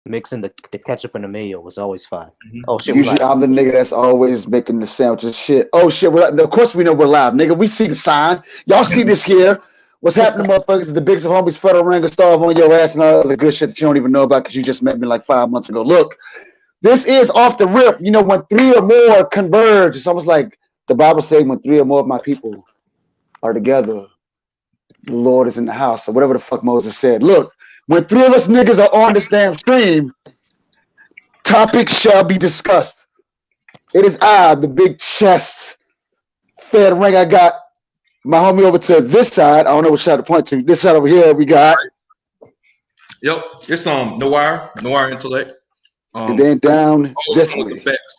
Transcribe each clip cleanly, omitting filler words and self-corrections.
Mixing the ketchup and the mayo was always fine. Mhm. Oh shit, we Usually, live. I'm the nigga that's always making the sandwiches. Shit. Oh shit. Of course, we know we're live, nigga. We see the sign. Y'all see this here. What's happening, motherfuckers? Is the biggest of homies, federal ring, starve on your ass, and all the other good shit that you don't even know about because you just met me like 5 months ago. Look, this is off the rip. You know, when three or more converge, it's almost like the Bible says, when three or more of my people are together, the Lord is in the house, or whatever the fuck Moses said. Look, when three of us niggas are on this damn stream, topics shall be discussed. It is I, the big chest fed ring. I got my homie over to this side. I don't know what side to point to. This side over here, we got. Yep, it's Noir Intellect. And then down Always this come with the way. facts.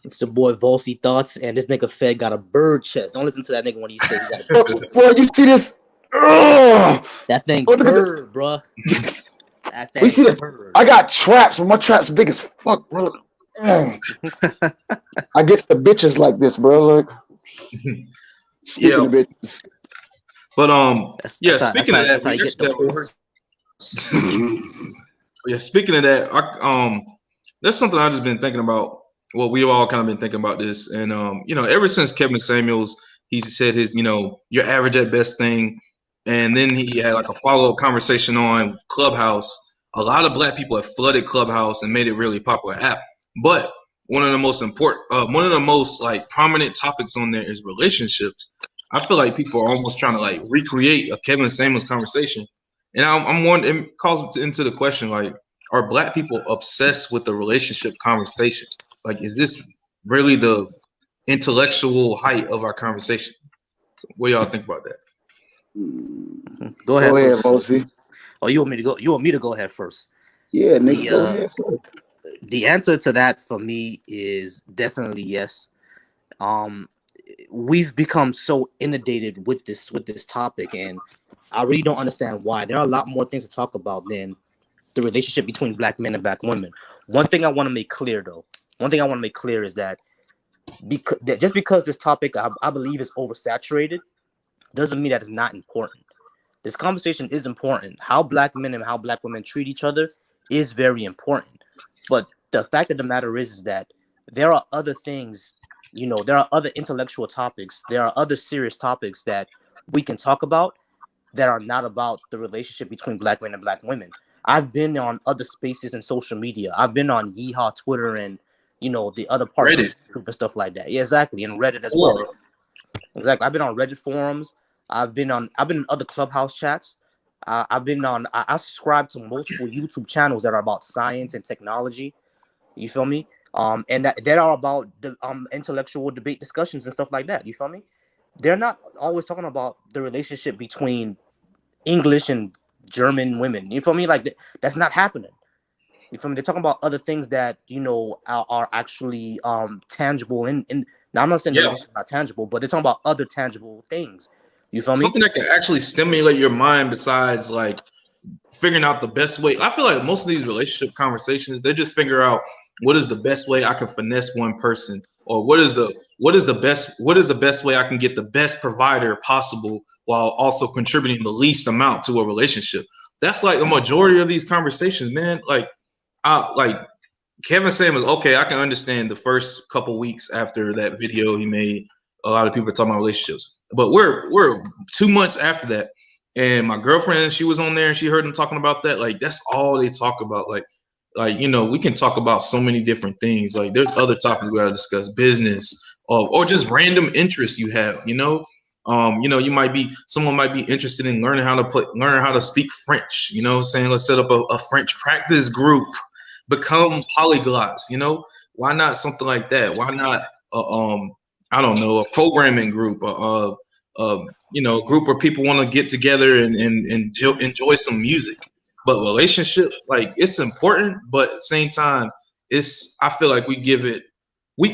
It's the boy Volcy Thoughts, and this nigga Fed got a bird chest. Don't listen to that nigga when he say he got a bird chest. Boy, you see this? That thing Oh, look at bird, bruh. That We thing see that. bird. I got traps, but my traps big as fuck, bro. I get the bitches like this, bro. Look. Speaking Yeah, of bitches. but That's Speaking of that, how we you get actually the have whores. yeah. Speaking of that, that's something I've just been thinking about. Well, we've all kind of been thinking about this, and ever since Kevin Samuels, he said his, your average at best thing, and then he had like a follow up conversation on Clubhouse. A lot of black people have flooded Clubhouse and made it a really popular app, but one of the most important, one of the most like prominent topics on there is relationships. I feel like people are almost trying to like recreate a Kevin Samuels conversation, and I'm wondering, it calls into the question like, are black people obsessed with the relationship conversation? Like, is this really the intellectual height of our conversation? So what do y'all think about that? Go Go ahead ahead, first. Volcy. Oh, you want me to go? You want me to go ahead first? Yeah, nigga, The go ahead. the answer to that for me is definitely yes. Um, we've become so inundated with this topic, and I really don't understand why. There are a lot more things to talk about than the relationship between black men and black women. One thing I want to make clear, though, one thing I want to make clear is that just because this topic I believe is oversaturated doesn't mean that it's not important. This conversation is important. How black men and how black women treat each other is very important. But the fact of the matter is that there are other things, there are other intellectual topics, there are other serious topics that we can talk about that are not about the relationship between black men and black women. I've been on other spaces in social media. I've been on Yeehaw Twitter and the other parts of Reddit. YouTube and stuff like that. Yeah, exactly, and Reddit as well. Or Exactly. I've been on Reddit forums. I've been in other Clubhouse chats. I subscribe to multiple YouTube channels that are about science and technology. You feel me? And that are about the intellectual debate discussions and stuff like that. You feel me? They're not always talking about the relationship between English and German women. You feel me? Like that's not happening. You feel me? They're talking about other things that are actually tangible. And now I'm not saying the yeah, relationship is not tangible, but they're talking about other tangible things. You feel me? something that can actually stimulate your mind besides like figuring out the best way. I feel like most of these relationship conversations, they just figure out what is the best way I can finesse one person, or what is the best way I can get the best provider possible while also contributing the least amount to a relationship. That's like a majority of these conversations, man. Like Kevin Samuels, okay, I can understand the first couple weeks after that video he made. A lot of people are talking about relationships, but we're 2 months after that, and my girlfriend, she was on there and she heard them talking about that. Like that's all they talk about. Like we can talk about so many different things. Like there's other topics we gotta discuss, business, or just random interests you have. Someone might be interested in learn how to speak French. Saying let's set up a French practice group, become polyglots. Why not something like that? Why not I don't know, a programming group, a group where people want to get together and enjoy some music. But relationship, like it's important, but at the same time, I feel like we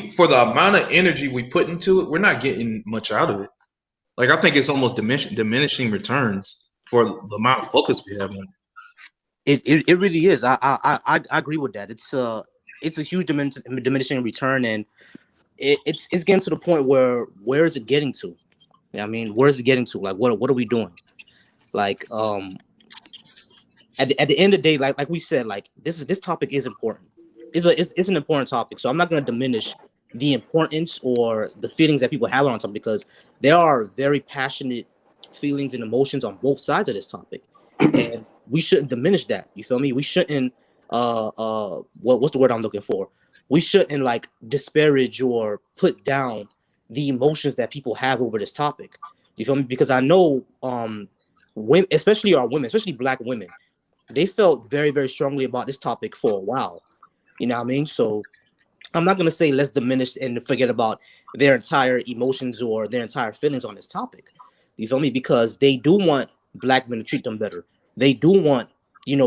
for the amount of energy we put into it, we're not getting much out of it. Like I think it's almost diminishing returns for the amount of focus we have on It really is. I agree with that. It's a huge diminishing return, and it's getting to the point where is it getting to? I mean, where is it getting to? Like, what are we doing? Like, at the end of the day, like we said, like this topic is important. It's an important topic. So I'm not going to diminish the importance or the feelings that people have on something, because there are very passionate feelings and emotions on both sides of this topic, and we shouldn't diminish that. You feel me? We shouldn't what's the word I'm looking for? We shouldn't like disparage or put down the emotions that people have over this topic. You feel me? Because I know women, especially our women, especially black women, they felt very, very strongly about this topic for a while. You know what I mean? So I'm not gonna say let's diminish and forget about their entire emotions or their entire feelings on this topic. You feel me? Because they do want black men to treat them better. They do want,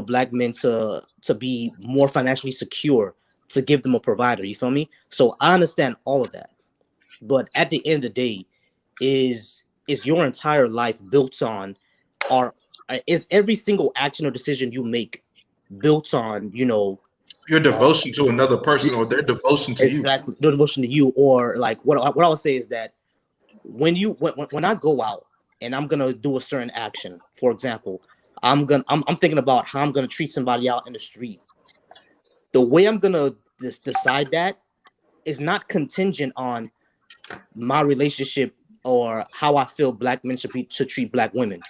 black men to be more financially secure, to give them a provider. You feel me? So I understand all of that. But at the end of the day, is your entire life built on, or is every single action or decision you make built on, Your devotion to another person or their devotion to you. exactly the devotion to you? Or like what I would say is that when I go out and I'm gonna do a certain action, for example, I'm thinking about how I'm gonna treat somebody out in the street. The way I'm gonna decide that is not contingent on my relationship or how I feel black men should treat black women.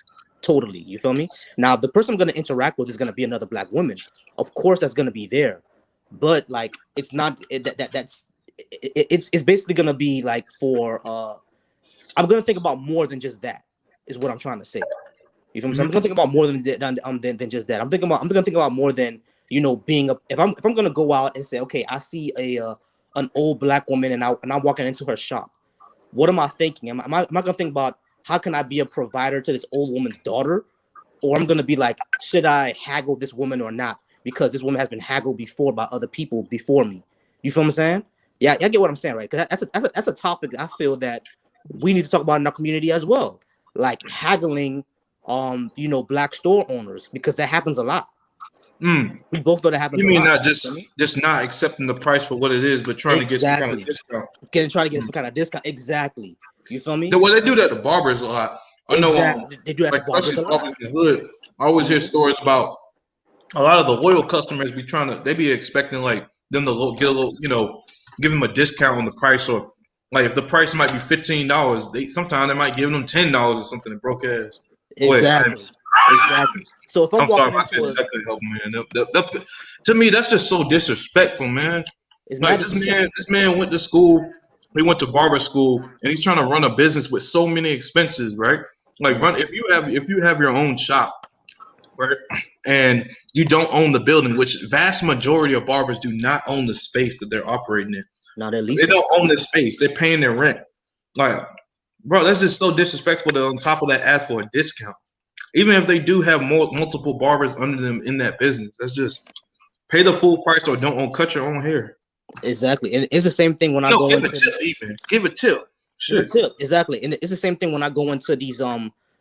Totally, you feel me? Now, the person I'm gonna interact with is gonna be another black woman. Of course, that's gonna be there, but like, it's not it's basically gonna be like for I'm gonna think about more than just that. Is what I'm trying to say. You feel me? So I'm gonna think about more than just that. I'm gonna think about more than, being a, if I'm gonna go out and say, okay, I see a an old black woman and I'm walking into her shop. What am I thinking? Am I gonna think about how can I be a provider to this old woman's daughter, or I'm gonna be like, should I haggle this woman or not, because this woman has been haggled before by other people before me? You feel what I'm saying? Yeah, I get what I'm saying, right? Because that's a topic I feel that we need to talk about in our community as well, like haggling, black store owners, because that happens a lot. Mm. We both know that happens You a mean lot. not just not accepting the price for what it is, but trying to get some kind of Exactly. discount? Trying to get some kind of discount. Exactly. You feel me? Well, they do that to barbers a lot. I know, Exactly. They do that to like barbers especially a lot. barbers in the hood. I always hear stories about a lot of the loyal customers they be expecting like them to get a little, give them a discount on the price, or like if the price might be $15, sometimes they might give them $10 or something. And broke ass. Go ahead, Exactly. James. Exactly. So if I'm I'm sorry, walking I into couldn't, a, I couldn't help, man. To me, that's just so disrespectful, man. it's Like mad this disrespectful. man, this man went to school. He went to barber school, and he's trying to run a business with so many expenses, right? Like run if you have your own shop, right, and you don't own the building, which vast majority of barbers do not own the space that they're operating in. Now they're They leasing. don't own the space; they're paying their rent. Like, bro, that's just so disrespectful to on top of that ask for a discount. Even if they do have multiple barbers under them in that business, that's just pay the full price or don't cut your own hair. Exactly. And it's the same thing when I No, go give a into tip even. Give a tip. give a Shit. tip. Exactly. And it's the same thing when I go into these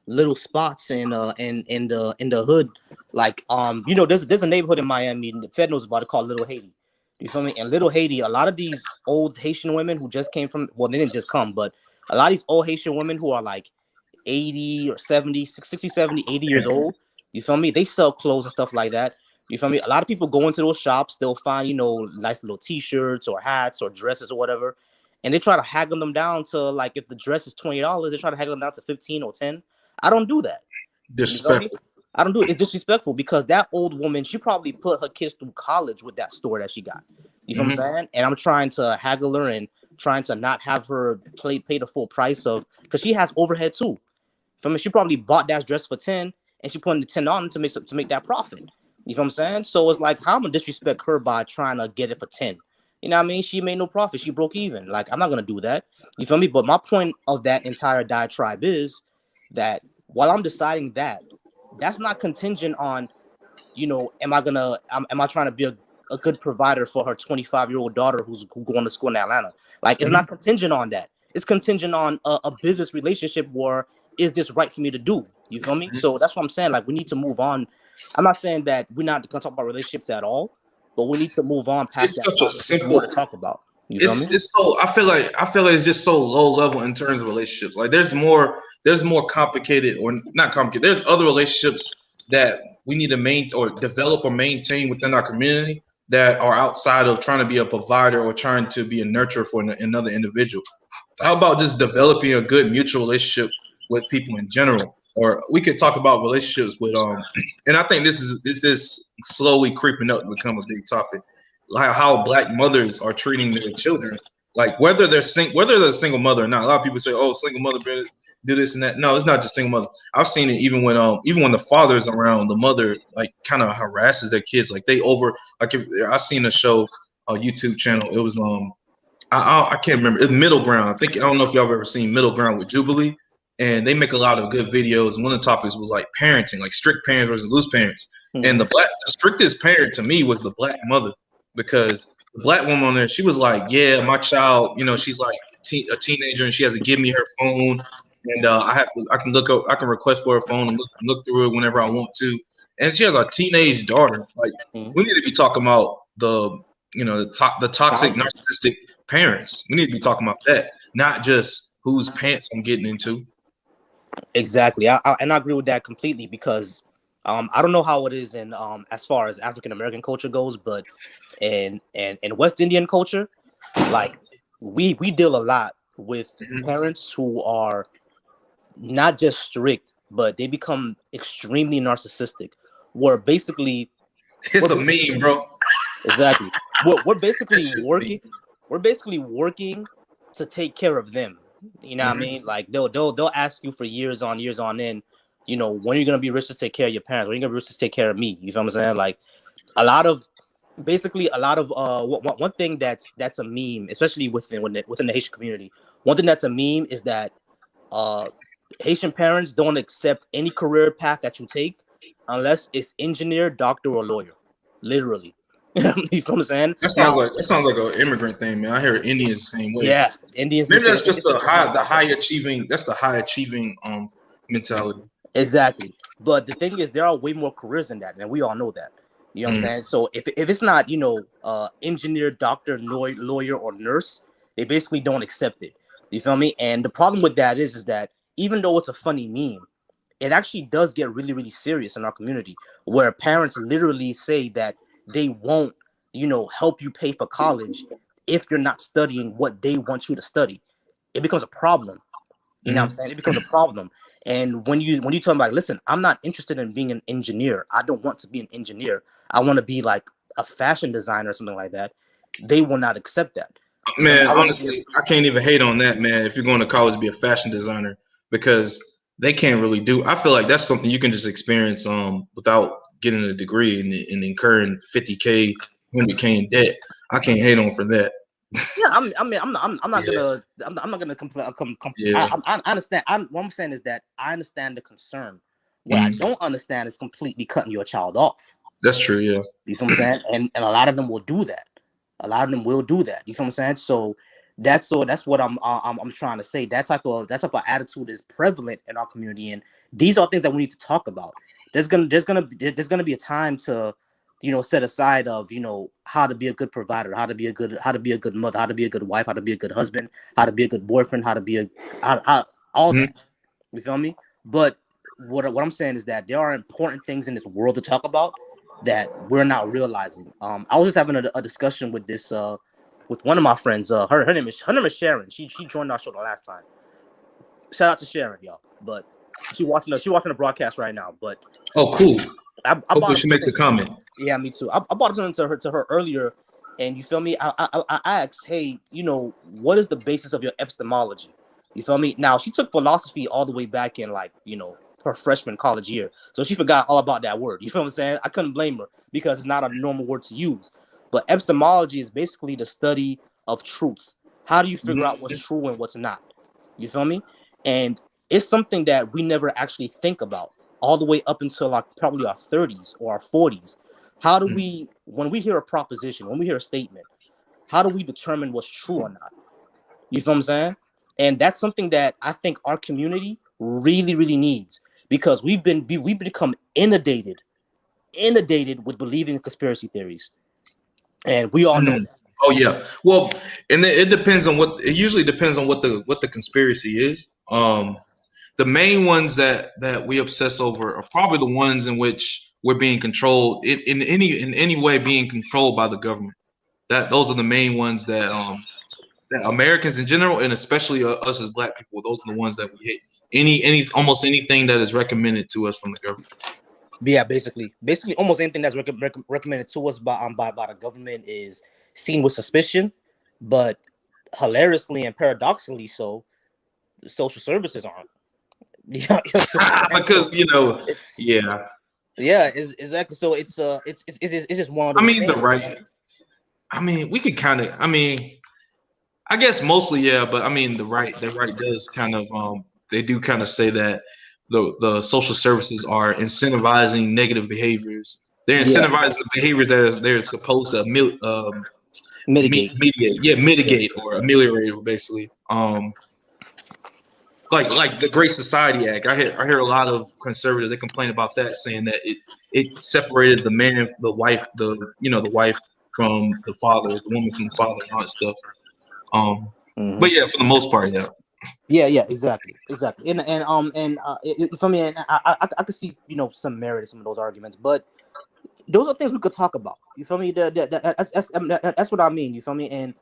little spots in the hood. Like there's a neighborhood in Miami, and the Fed knows about it, called Little Haiti. You feel me? And Little Haiti, a lot of these old Haitian women who just came from, well, they didn't just come, but a lot of these old Haitian women who are like 80 or 70, 60, 70, 80 years old. You feel me? They sell clothes and stuff like that. You feel me? A lot of people go into those shops, they'll find, nice little t-shirts or hats or dresses or whatever. And they try to haggle them down to, like, if the dress is $20, they try to haggle them down to 15 or 10. I don't do that. You feel me? Disrespectful. I don't do it. It's disrespectful, because that old woman, she probably put her kids through college with that store that she got. You feel what I'm saying? And I'm trying to haggle her and trying to not have her pay the full price of, because she has overhead too. From me, she probably bought that dress for 10 and she put the 10 on to make that profit. You feel what I'm saying? So it's like, how I'm gonna disrespect her by trying to get it for 10. You know what I mean? She made no profit. She broke even. Like, I'm not gonna do that. You feel me? But my point of that entire diatribe is that while I'm deciding that, that's not contingent on, am I trying to be a good provider for her 25-year-old daughter who's going to school in Atlanta? Like, it's not contingent on that. It's contingent on a business relationship where, is this right for me to do? You feel me? So that's what I'm saying. Like, we need to move on. I'm not saying that we're not going to talk about relationships at all, but we need to move on past It's that such a topic. There's more to simple. talk about. You feel me? It's so I feel like it's just so low level in terms of relationships. Like there's more complicated, or not complicated. There's other relationships that we need to develop or maintain within our community that are outside of trying to be a provider or trying to be a nurturer for another individual? How about just developing a good mutual relationship with people in general? Or we could talk about relationships with and I think this is slowly creeping up to become a big topic. Like how Black mothers are treating their children, like whether they're a single mother or not. A lot of people say, "Oh, single mother do this and that." No, it's not just single mother. I've seen it even when the father is around, the mother like kind of harasses their kids. Like I seen a show, a YouTube channel. It was I can't remember. It's Middle Ground. I don't know if y'all have ever seen Middle Ground with Jubilee, and they make a lot of good videos. And one of the topics was like parenting, like strict parents versus loose parents. And the strictest parent to me was the Black mother, because the Black woman on there, she was like, "Yeah, my child, she's like a teenager, and she has to give me her phone, and I can request for her phone and look through it whenever I want to." And she has a teenage daughter. Like, we need to be talking about the toxic, narcissistic parents. We need to be talking about that, not just whose pants I'm getting into. Exactly. I agree with that completely, because I don't know how it is in as far as African American culture goes, but in West Indian culture, like we deal a lot with parents who are not just strict, but they become extremely narcissistic, where basically it's a meme, bro. Exactly. We're basically working. We're basically working to take care of them. You know what I mean? Like they'll ask you for years on end. When are you gonna be rich to take care of your parents? When are you gonna be rich to take care of me? You feel what I'm saying? Like a lot of one thing that's a meme, especially within the Haitian community. One thing that's a meme is that Haitian parents don't accept any career path that you take unless it's engineer, doctor, or lawyer. Literally. You feel what I'm saying? That sounds like an immigrant thing, man. I hear Indians the same way. Yeah, Indians. Maybe that's just the high achieving. That's the high achieving mentality. Exactly. But the thing is, there are way more careers than that, and we all know that. You know what I'm saying? So if it's not engineer, doctor, lawyer, or nurse, they basically don't accept it. You feel me? And the problem with that is that even though it's a funny meme, it actually does get really, really serious in our community, where parents literally say that they won't, help you pay for college if you're not studying what they want you to study. It becomes a problem. You know what I'm saying? It becomes a problem. And when you tell them, like, listen, I'm not interested in being an engineer. I don't want to be an engineer. I want to be like a fashion designer or something like that. They will not accept that. Man, honestly, I can't even hate on that, man. If you're going to college to be a fashion designer, because they can't really do. I feel like that's something you can just experience without getting a degree and incurring $50K, $100K in debt. I can't hate on for that. Yeah, I'm not gonna complain. Yeah. I understand. What I'm saying is that I understand the concern. What I don't understand is completely cutting your child off. That's true. Yeah. You feel what I'm saying? And a lot of them will do that. A lot of them will do that. You feel what I'm saying? So that's what I'm trying to say. That type of attitude is prevalent in our community, and these are things that we need to talk about. There's gonna be a time to set aside of how to be a good provider, how to be a good mother, how to be a good wife, how to be a good husband, how to be a good boyfriend, how to be all that. You feel me? But what I'm saying is that there are important things in this world to talk about that we're not realizing. I was just having a discussion with this with one of my friends. Her name is Sharon. She joined our show the last time. Shout out to Sharon, y'all. But she watching the broadcast right now. But oh, cool. Hopefully she makes a comment. Yeah, me too. I brought something to her earlier, and you feel me? I asked, hey, what is the basis of your epistemology? You feel me? Now, she took philosophy all the way back in her freshman college year, so she forgot all about that word. You feel what I'm saying? I couldn't blame her because it's not a normal word to use. But epistemology is basically the study of truth. How do you figure out what's true and what's not? You feel me? And it's something that we never actually think about all the way up until probably our 30s or our 40s. How do we, when we hear a proposition, when we hear a statement, how do we determine what's true or not? You feel what I'm saying? And that's something that I think our community really, really needs, because we've become inundated with believing in conspiracy theories, and we all know that. Oh yeah. Well, and it usually depends on what the conspiracy is. the main ones that we obsess over are probably the ones in which we're being controlled in any way, being controlled by the government. Those are the main ones that Americans in general, and especially us as Black people, those are the ones that we hate. Almost anything that is recommended to us from the government. Yeah, basically, almost anything that's recommended to us by the government is seen with suspicion, but hilariously and paradoxically, so the social services aren't. Yeah, because it's it's exactly. So it's just one of those the things. right. We could kind of. I guess mostly, yeah, but the right does kind of they do kind of say that the social services are incentivizing negative behaviors. They're incentivizing the behaviors that they're supposed to Mitigate. Mitigate or ameliorate, basically. Like the Great Society Act. I hear a lot of conservatives, they complain about that, saying that it separated the man, the wife, the wife from the father, the woman from the father, and all that stuff. But yeah, for the most part, yeah. Yeah, exactly. For me, and I could see some merit in some of those arguments, but those are things we could talk about. You feel me? That's what I mean. You feel me? And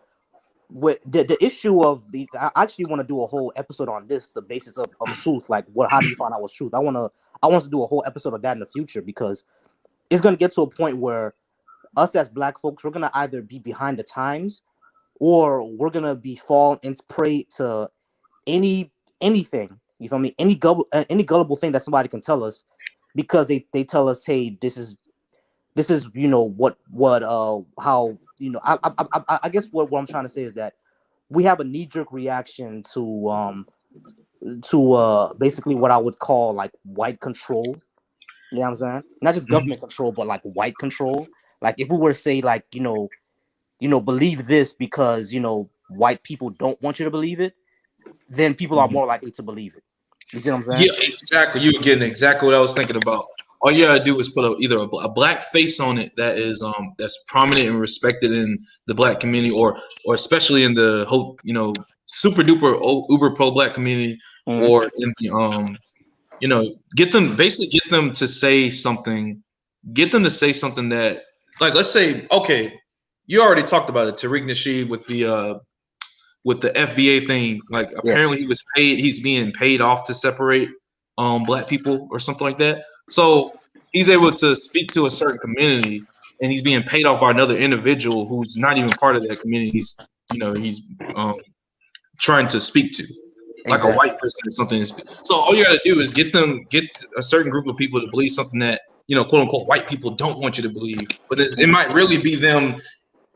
with the issue of I actually want to do a whole episode on this, the basis of truth. Like, how do you find out what's truth? I want to do a whole episode of that in the future, because it's gonna get to a point where us as Black folks, we're gonna either be behind the times, or we're gonna be fall into prey to anything. You feel me? Any gullible thing that somebody can tell us, because they tell us, hey, this is how I guess what I'm trying to say is that we have a knee-jerk reaction to basically what I would call like white control. You know what I'm saying? Not just government control, but like white control. Like, if we were to say, like, believe this because white people don't want you to believe it, then people are more likely to believe it. You see what I'm saying? Yeah, exactly. You were getting exactly what I was thinking about. All you gotta do is put either a Black face on it that is that's prominent and respected in the Black community, or especially in the whole super duper uber pro Black community, or in the get them to say something. Get them to say something that, like, let's say, okay, you already talked about it, Tariq Nasheed with the FBA thing. Like, apparently he's being paid off to separate Black people or something like that. So he's able to speak to a certain community, and he's being paid off by another individual who's not even part of that community. He's trying to speak to, like, a white person or something. So all you got to do is get a certain group of people to believe something that quote unquote white people don't want you to believe, but it might really be them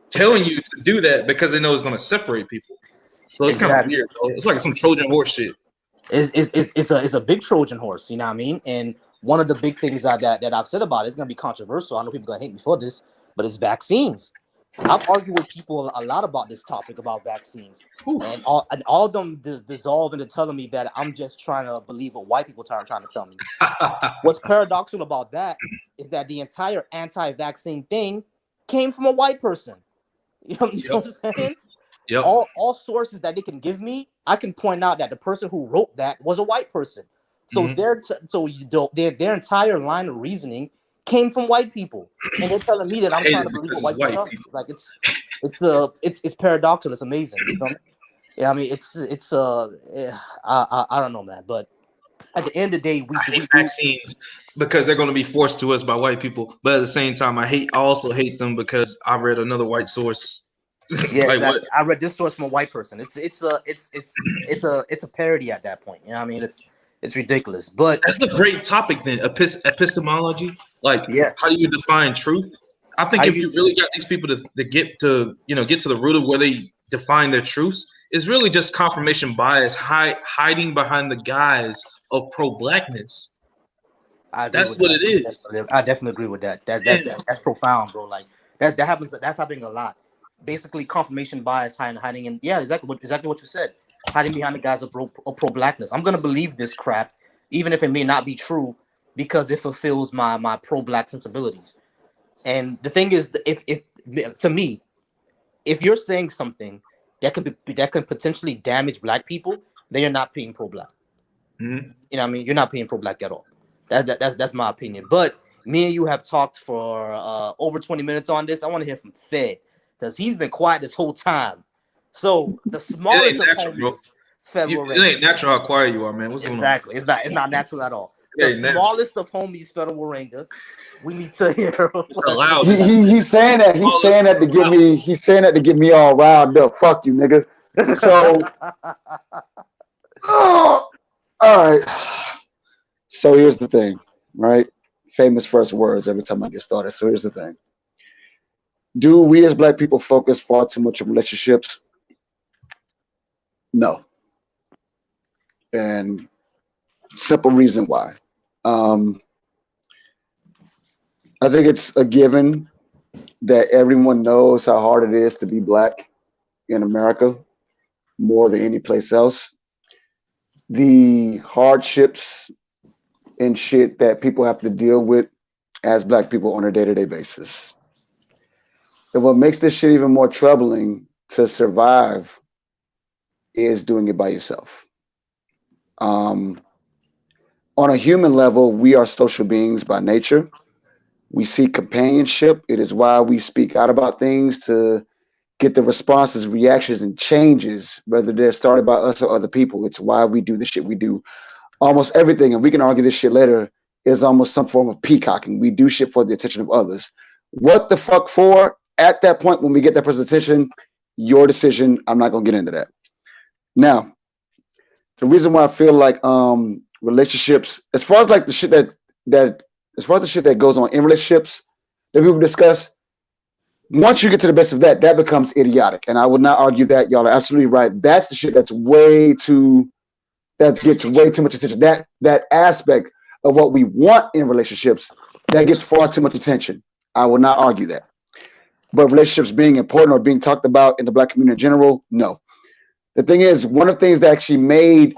telling you to do that because they know it's going to separate people. So it's kind of weird, bro. It's like some Trojan horse shit. It's a big Trojan horse, you know what I mean? And one of the big things that I've said about it is going to be controversial. I know people are going to hate me for this, but it's vaccines. I've argued with people a lot about this topic, about vaccines, and all of them dissolve into telling me that I'm just trying to believe what white people are trying to tell me. What's paradoxical about that is that the entire anti-vaccine thing came from a white person. You know what I'm saying? Yep. All sources that they can give me, I can point out that the person who wrote that was a white person. So their entire line of reasoning came from white people, and they're telling me that I'm trying to believe what white people. Like, it's paradoxical. It's amazing. You feel me? Yeah, I mean, I don't know, man, but at the end of the day, we hate vaccines because they're going to be forced to us by white people. But at the same time, I also hate them because I read another white source. Yeah, like, exactly. I read this source from a white person. It's a parody at that point. You know what I mean? It's ridiculous. But that's a great topic then. Epistemology. Like, how do you define truth? I think if you really got these people to get to the root of where they define their truths, it's really just confirmation bias hiding behind the guise of pro-blackness. That's what it is. I definitely agree with that. That's profound, bro. Like, that happens. That's happening a lot. Basically, confirmation bias hiding in. Yeah, exactly what you said. Hiding behind the guise of pro-blackness. I'm gonna believe this crap, even if it may not be true, because it fulfills my pro-black sensibilities. And the thing is, if to me, if you're saying something that can potentially damage Black people, then you're not being pro-black. Mm-hmm. You know what I mean? You're not being pro-black at all. That's my opinion. But me and you have talked for over 20 minutes on this. I want to hear from Fed because he's been quiet this whole time. So the smallest of natural, bro. homies, Fed It ain't natural how quiet you are, man. What's going on? Exactly. It's not natural at all. It The ain't natural. smallest of homies, Federal Waringa. We need to hear. He's saying that. He's saying that to get me. He's saying that to get me all riled up. Fuck you, nigga. So, all right. So here's the thing, right? Famous first words every time I get started. So here's the thing. Do we as black people focus far too much on relationships? No. And simple reason why. I think it's a given that everyone knows how hard it is to be black in America more than any place else. The hardships and shit that people have to deal with as black people on a day-to-day basis. And what makes this shit even more troubling to survive is doing it by yourself. On a human level, we are social beings by nature. We seek companionship. It is why we speak out about things to get the responses, reactions, and changes, whether they're started by us or other people. It's why we do the shit we do. Almost everything, and we can argue this shit later, is almost some form of peacocking. We do shit for the attention of others. What the fuck for? At that point, when we get that person's attention, your decision. I'm not gonna get into that. Now, the reason why I feel like relationships, as far as like the shit that as far as the shit that goes on in relationships that people discuss, once you get to the best of that, that becomes idiotic. And I would not argue that. Y'all are absolutely right. That's the shit that gets way too much attention. That aspect of what we want in relationships, that gets far too much attention. I will not argue that. But relationships being important or being talked about in the black community in general, no. The thing is, one of the things that actually made,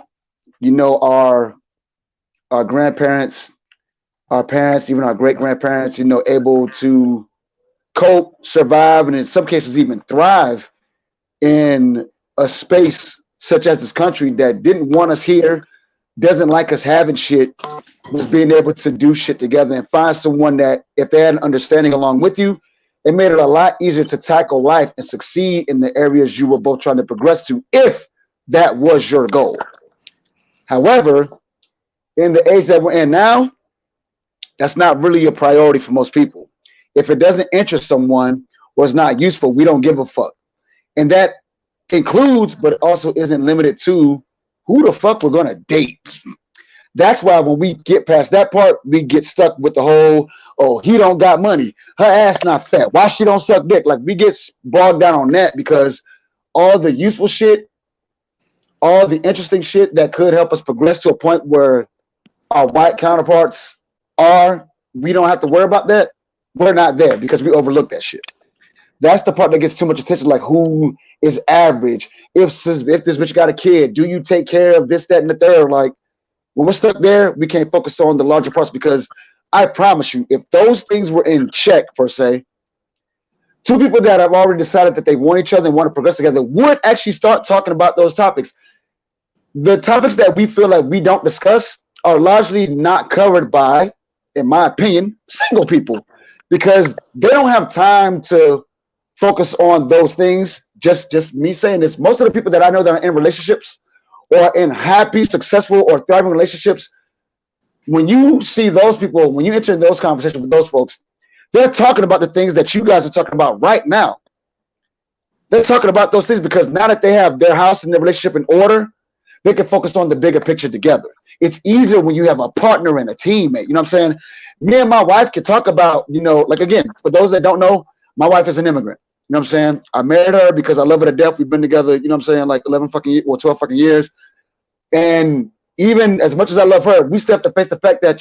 our grandparents, our parents, even our great grandparents, able to cope, survive, and in some cases even thrive in a space such as this country that didn't want us here, doesn't like us having shit, was being able to do shit together and find someone that, if they had an understanding along with you, it made it a lot easier to tackle life and succeed in the areas you were both trying to progress to, if that was your goal. However, in the age that we're in now, that's not really a priority for most people. If it doesn't interest someone or it's not useful, we don't give a fuck. And that includes, but also isn't limited to, who the fuck we're gonna date. That's why when we get past that part, we get stuck with the whole, oh, he don't got money, her ass not fat, why she don't suck dick. Like, we get bogged down on that because all the useful shit, all the interesting shit that could help us progress to a point where our white counterparts are, we don't have to worry about that. We're not there because we overlook that shit. That's the part that gets too much attention. Like, who is average? If this bitch got a kid, do you take care of this, that, and the third? Like, when we're stuck there, we can't focus on the larger parts, because I promise you, if those things were in check, per se, two people that have already decided that they want each other and want to progress together would actually start talking about those topics. The topics that we feel like we don't discuss are largely not covered by, in my opinion, single people, because they don't have time to focus on those things. Just me saying this, most of the people that I know that are in relationships or in happy, successful, or thriving relationships, when you see those people, when you enter in those conversations with those folks, they're talking about the things that you guys are talking about right now. They're talking about those things because now that they have their house and their relationship in order, they can focus on the bigger picture together. It's easier when you have a partner and a teammate. You know what I'm saying? Me and my wife can talk about, like, again, for those that don't know, my wife is an immigrant. You know what I'm saying? I married her because I love her to death. We've been together, you know what I'm saying, like 11 fucking years or 12 fucking years. And even as much as I love her, we still have to face the fact that,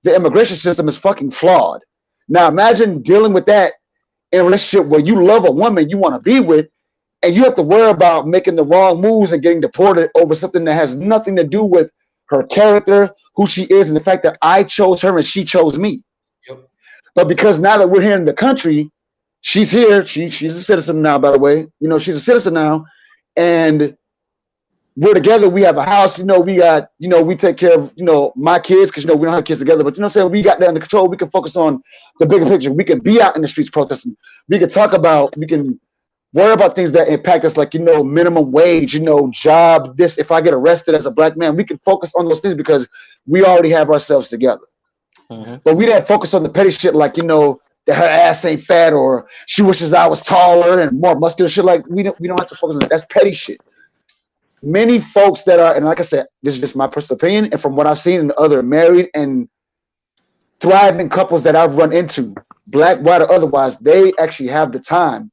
the immigration system is fucking flawed. Now imagine dealing with that in a relationship where you love a woman you want to be with, and you have to worry about making the wrong moves and getting deported over something that has nothing to do with her character, who she is, and the fact that I chose her and she chose me. Yep. But because now that we're here in the country, she's here. She's a citizen now, by the way. She's a citizen now. And we're together. We have a house. We got, we take care of, my kids because, we don't have kids together. But, what I'm saying? We got that under control. We can focus on the bigger picture. We can be out in the streets protesting. We can worry about things that impact us, like, minimum wage, job, this. If I get arrested as a black man, we can focus on those things because we already have ourselves together. Mm-hmm. But we didn't focus on the petty shit, like, that her ass ain't fat or she wishes I was taller and more muscular shit. Like, we don't have to focus on that. That's petty shit. Many folks that are, and like I said, this is just my personal opinion, and from what I've seen in other married and thriving couples that I've run into, black, white, or otherwise, they actually have the time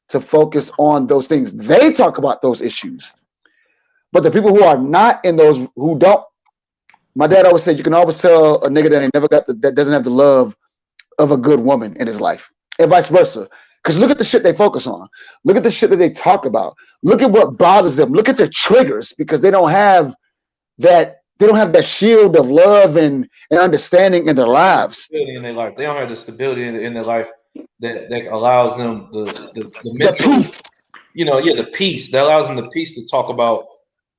to focus on those things. They talk about those issues. But the people who are not in those, who don't, my dad always said, you can always tell a nigga that ain't never got that doesn't have the love of a good woman in his life, and vice versa. Because look at the shit they focus on. Look at the shit that they talk about. Look at what bothers them. Look at their triggers, because they don't have that. They don't have that shield of love and understanding in their lives. Stability in their life. They don't have the stability in their life that allows them the mental, peace. The peace that allows them the peace to talk about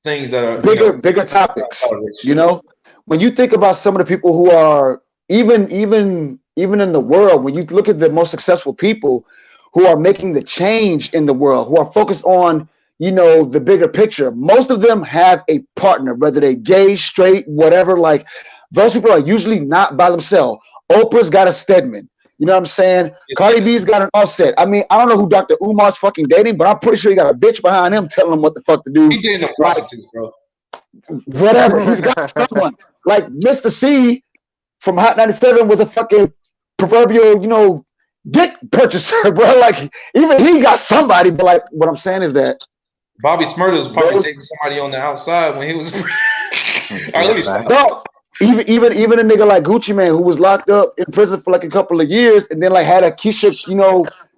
things that are bigger topics. When you think about some of the people who are even in the world, when you look at the most successful people who are making the change in the world, who are focused on, the bigger picture, most of them have a partner, whether they gay, straight, whatever. Like, those people are usually not by themselves. Oprah's got a Stedman. You know what I'm saying? Cardi B's got an Offset. I mean, I don't know who Dr. Umar's fucking dating, but I'm pretty sure he got a bitch behind him telling him what the fuck to do. He dating a prostitute, bro. Whatever. He's got someone. Like Mr. C from Hot 97 was a fucking proverbial, dick purchaser, bro. Like, even he got somebody, but like, what I'm saying is that Bobby Smurda was probably dating somebody on the outside when he was. All right, let me stop. No, even a nigga like Gucci Mane, who was locked up in prison for like a couple of years, and then like had a Keisha,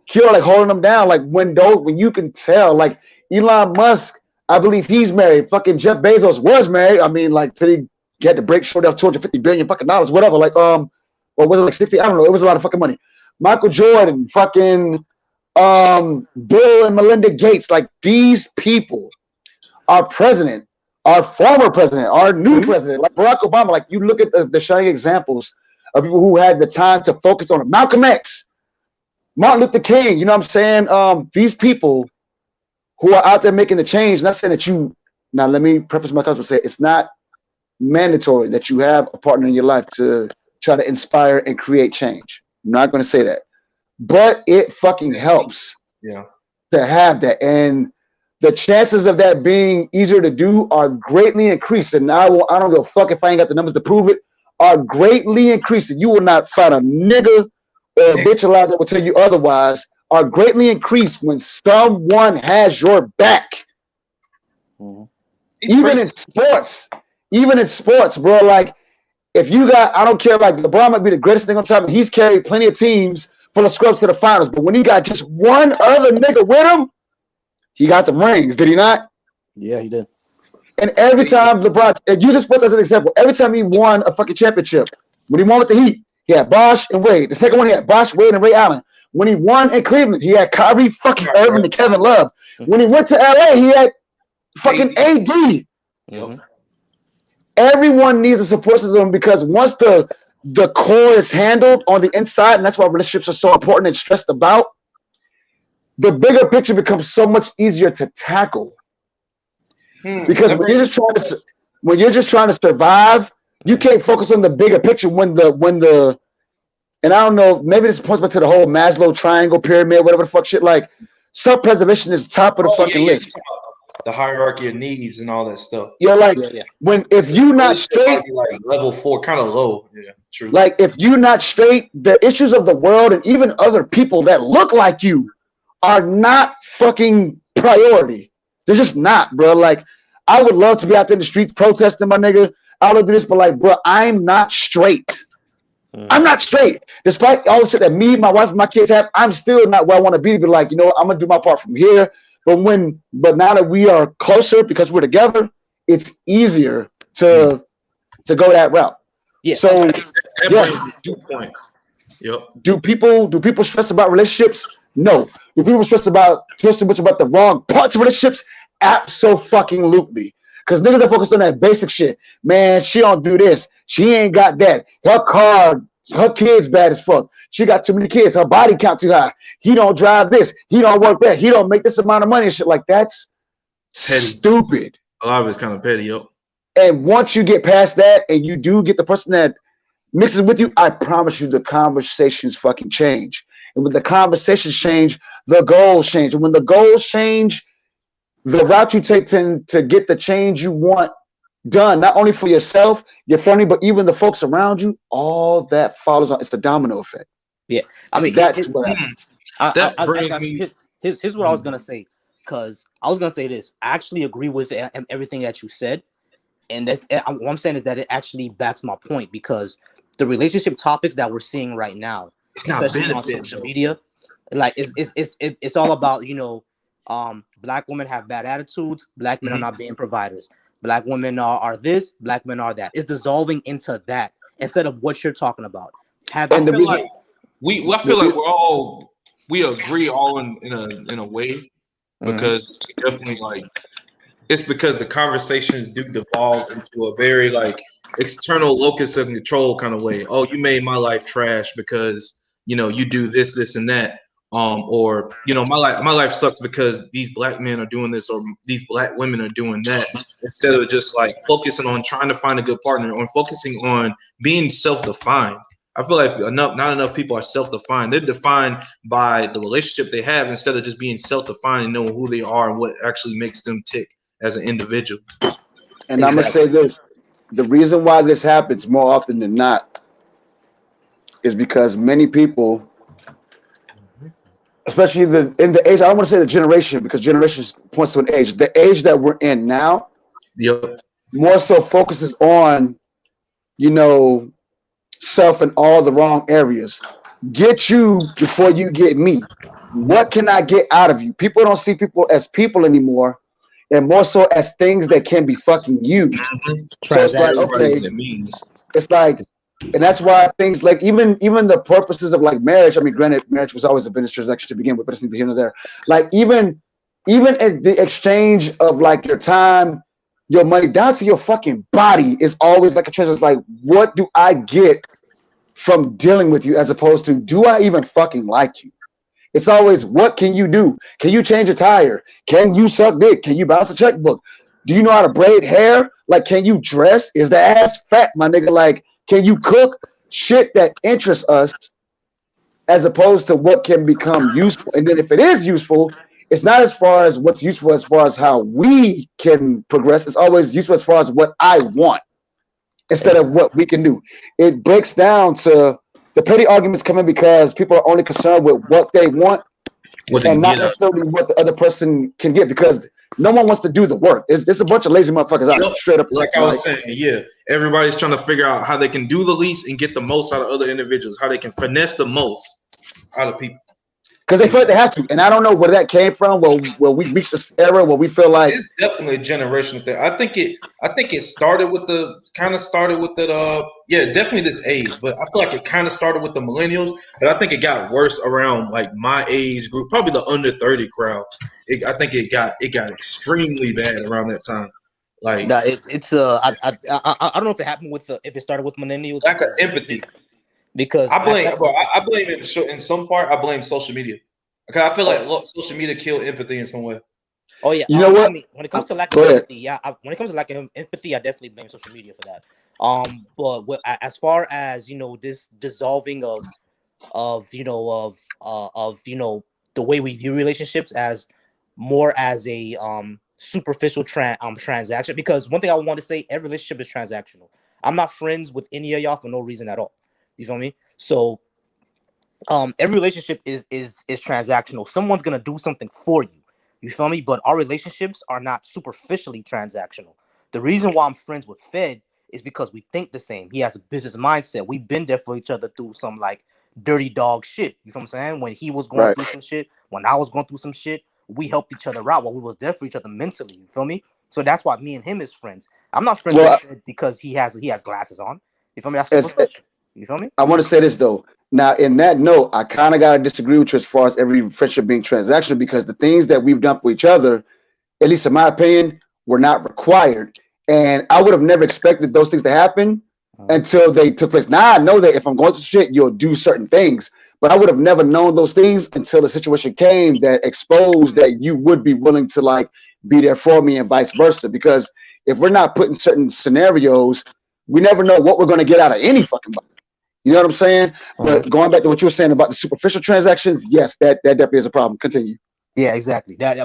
kill, like holding him down. Like, when you can tell, like Elon Musk, I believe he's married. Fucking Jeff Bezos was married. I mean, like, till he had to break short of $250 billion fucking dollars, whatever. Like, or was it like 60? I don't know. It was a lot of fucking money. Michael Jordan, fucking Bill and Melinda Gates, like, these people, our president, our former president, our new president, like Barack Obama. Like, you look at the shining examples of people who had the time to focus on it. Malcolm X, Martin Luther King, you know what I'm saying? These people who are out there making the change, not saying that now let me preface my comments with say it's not mandatory that you have a partner in your life to try to inspire and create change. I'm not going to say that, but it fucking helps to have that. And the chances of that being easier to do are greatly increased. And I don't give a fuck if I ain't got the numbers to prove it, are greatly increased. You will not find a nigga or a bitch alive that will tell you otherwise, are greatly increased when someone has your back. Mm-hmm. Even in sports, bro. Like, if you got, I don't care, like LeBron might be the greatest thing on time, and he's carried plenty of teams full of scrubs to the finals. But when he got just one other nigga with him, he got the rings, did he not? Yeah, he did. And every time LeBron, and use sports as an example, every time he won a fucking championship, when he won with the Heat, he had Bosh and Wade. The second one, he had Bosh, Wade, and Ray Allen. When he won in Cleveland, he had Kyrie fucking Irving and Kevin Love. When he went to LA, he had fucking AD. Mm-hmm. Everyone needs a support system, because once the core is handled on the inside, and that's why relationships are so important and stressed about, the bigger picture becomes so much easier to tackle. Because when you're just trying to survive, you can't focus on the bigger picture when the and I don't know, maybe this points back to the whole Maslow triangle pyramid, whatever the fuck shit. Like, self-preservation is top of the fucking list. The hierarchy of needs and all that stuff. Yeah, like if you not straight, like level 4, kind of low. Yeah, true. Like, if you not straight, the issues of the world and even other people that look like you are not fucking priority. They're just not, bro. Like, I would love to be out there in the streets protesting, my nigga. I would do this, but like, bro, I'm not straight. I'm not straight. Despite all the shit that me, my wife, and my kids have, I'm still not where I want to be. But like, you know, I'm gonna do my part from here. But now that we are closer because we're together, it's easier to go that route. Yeah. So that brings me to a point. Yep. Do people stress about relationships? No. Do people stress too much about the wrong parts of relationships? Absolutely. Because niggas are focused on that basic shit. Man, she don't do this. She ain't got that. Her kids bad as fuck. She got too many kids. Her body count too high. He don't drive this. He don't work that. He don't make this amount of money and shit. Like, that's Petty. stupid. A lot of it's kind of petty, yo. And once you get past that and you do get the person that mixes with you, I promise you the conversations fucking change. And when the conversations change, the goals change. And when the goals change, the route you take to get the change you want done, not only for yourself, your family, but even the folks around you, all that follows on. It's a domino effect. Yeah, I mean, that's what happens. Here's what I was gonna say, because I was gonna say this. I actually agree with everything that you said, and that's what I'm saying is that it actually backs my point, because the relationship topics that we're seeing right now, it's not especially on social media, like it's all about, black women have bad attitudes, black men are not being providers, black women are this, black men are that. It's dissolving into that instead of what you're talking about. I feel like we agree all in a way, because definitely it's because the conversations do devolve into a very external locus of control kind of way. Oh, you made my life trash because you do this and that. Or my life sucks because these black men are doing this or these black women are doing that, instead of just focusing on trying to find a good partner, or focusing on being self-defined. I feel like not enough people are self-defined. They're defined by the relationship they have, instead of just being self-defined and knowing who they are and what actually makes them tick as an individual. And I'm gonna say this: the reason why this happens more often than not is because many people, especially in the age, I don't want to say the generation, because generation points to an age. The age that we're in now, more so focuses on, self in all the wrong areas. Get you before you get me. What can I get out of you? People don't see people as people anymore, and more so as things that can be fucking used. So it's like, okay, it's like, and that's why things like even the purposes of marriage. I mean, granted, marriage was always a business transaction to begin with, but it's neither here nor there. Like even at the exchange of your time, your money, down to your fucking body, is always like a treasure. It's like, what do I get from dealing with you, as opposed to, do I even fucking like you? It's always, what can you do? Can you change a tire? Can you suck dick? Can you bounce a checkbook? Do you know how to braid hair? Can you dress? Is the ass fat, my nigga? Can you cook? Shit that interests us, as opposed to what can become useful. And then if it is useful, it's not as far as what's useful as far as how we can progress. It's always useful as far as what I want, instead of what we can do. It breaks down to the petty arguments coming because people are only concerned with what they want, and not necessarily what the other person can get, because no one wants to do the work. It's a bunch of lazy motherfuckers out there, straight up. Like I was saying, everybody's trying to figure out how they can do the least and get the most out of other individuals, how they can finesse the most out of people. Because they feel like they have to, and I don't know where that came from. Where we reached this era where we feel like it's definitely a generational thing. I think it started with definitely this age, but I feel like it kind of started with the millennials, but I think it got worse around my age group, probably the under 30 crowd. I think it got extremely bad around that time. I don't know if it happened if it started with millennials. Lack of empathy. Because I blame it in some part. I blame social media, because I feel like social media killed empathy in some way. Oh yeah, you know what? I mean, when it comes to lack of empathy, when it comes to lack of empathy, I definitely blame social media for that. But as far as this dissolving of the way we view relationships as more as a superficial transaction, because one thing I want to say, every relationship is transactional. I'm not friends with any of y'all for no reason at all. You feel me? So every relationship is transactional. Someone's gonna do something for you. You feel me? But our relationships are not superficially transactional. The reason why I'm friends with Fed is because we think the same. He has a business mindset. We've been there for each other through some dirty dog shit. You feel what I'm saying? When he was going through some shit, when I was going through some shit, we helped each other out while we was there for each other mentally. You feel me? So that's why me and him is friends. I'm not friends with Fed because he has glasses on. You feel me? That's superficial. You feel me? I want to say this though. Now, in that note, I kind of gotta disagree with you as far as every friendship being transactional, because the things that we've done for each other, at least in my opinion, were not required. And I would have never expected those things to happen until they took place. Now I know that if I'm going through shit, you'll do certain things. But I would have never known those things until the situation came that exposed that you would be willing to like be there for me and vice versa. Because if we're not put in certain scenarios, we never know what we're going to get out of any fucking body. You know what I'm saying? But going back to what you were saying about the superficial transactions, yes, that definitely is a problem. Continue. Yeah, exactly. That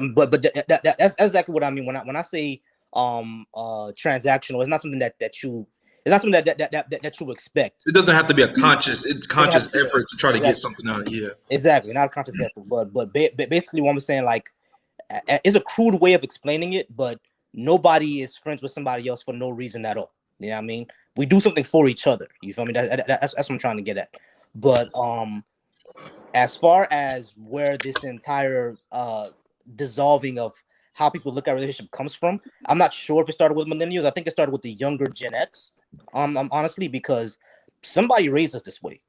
that's exactly what I mean when I say transactional. It's not something that you. It's not something that you expect. It doesn't have to be a conscious effort to try to get something out of it. Yeah. Exactly, not a conscious effort, but basically what I'm saying, like, it's a crude way of explaining it, but nobody is friends with somebody else for no reason at all. You know what I mean? We do something for each other. You feel me? That's what I'm trying to get at. But as far as where this entire dissolving of how people look at relationship comes from, I'm not sure if it started with millennials. I think it started with the younger Gen X. Honestly, because somebody raised us this way.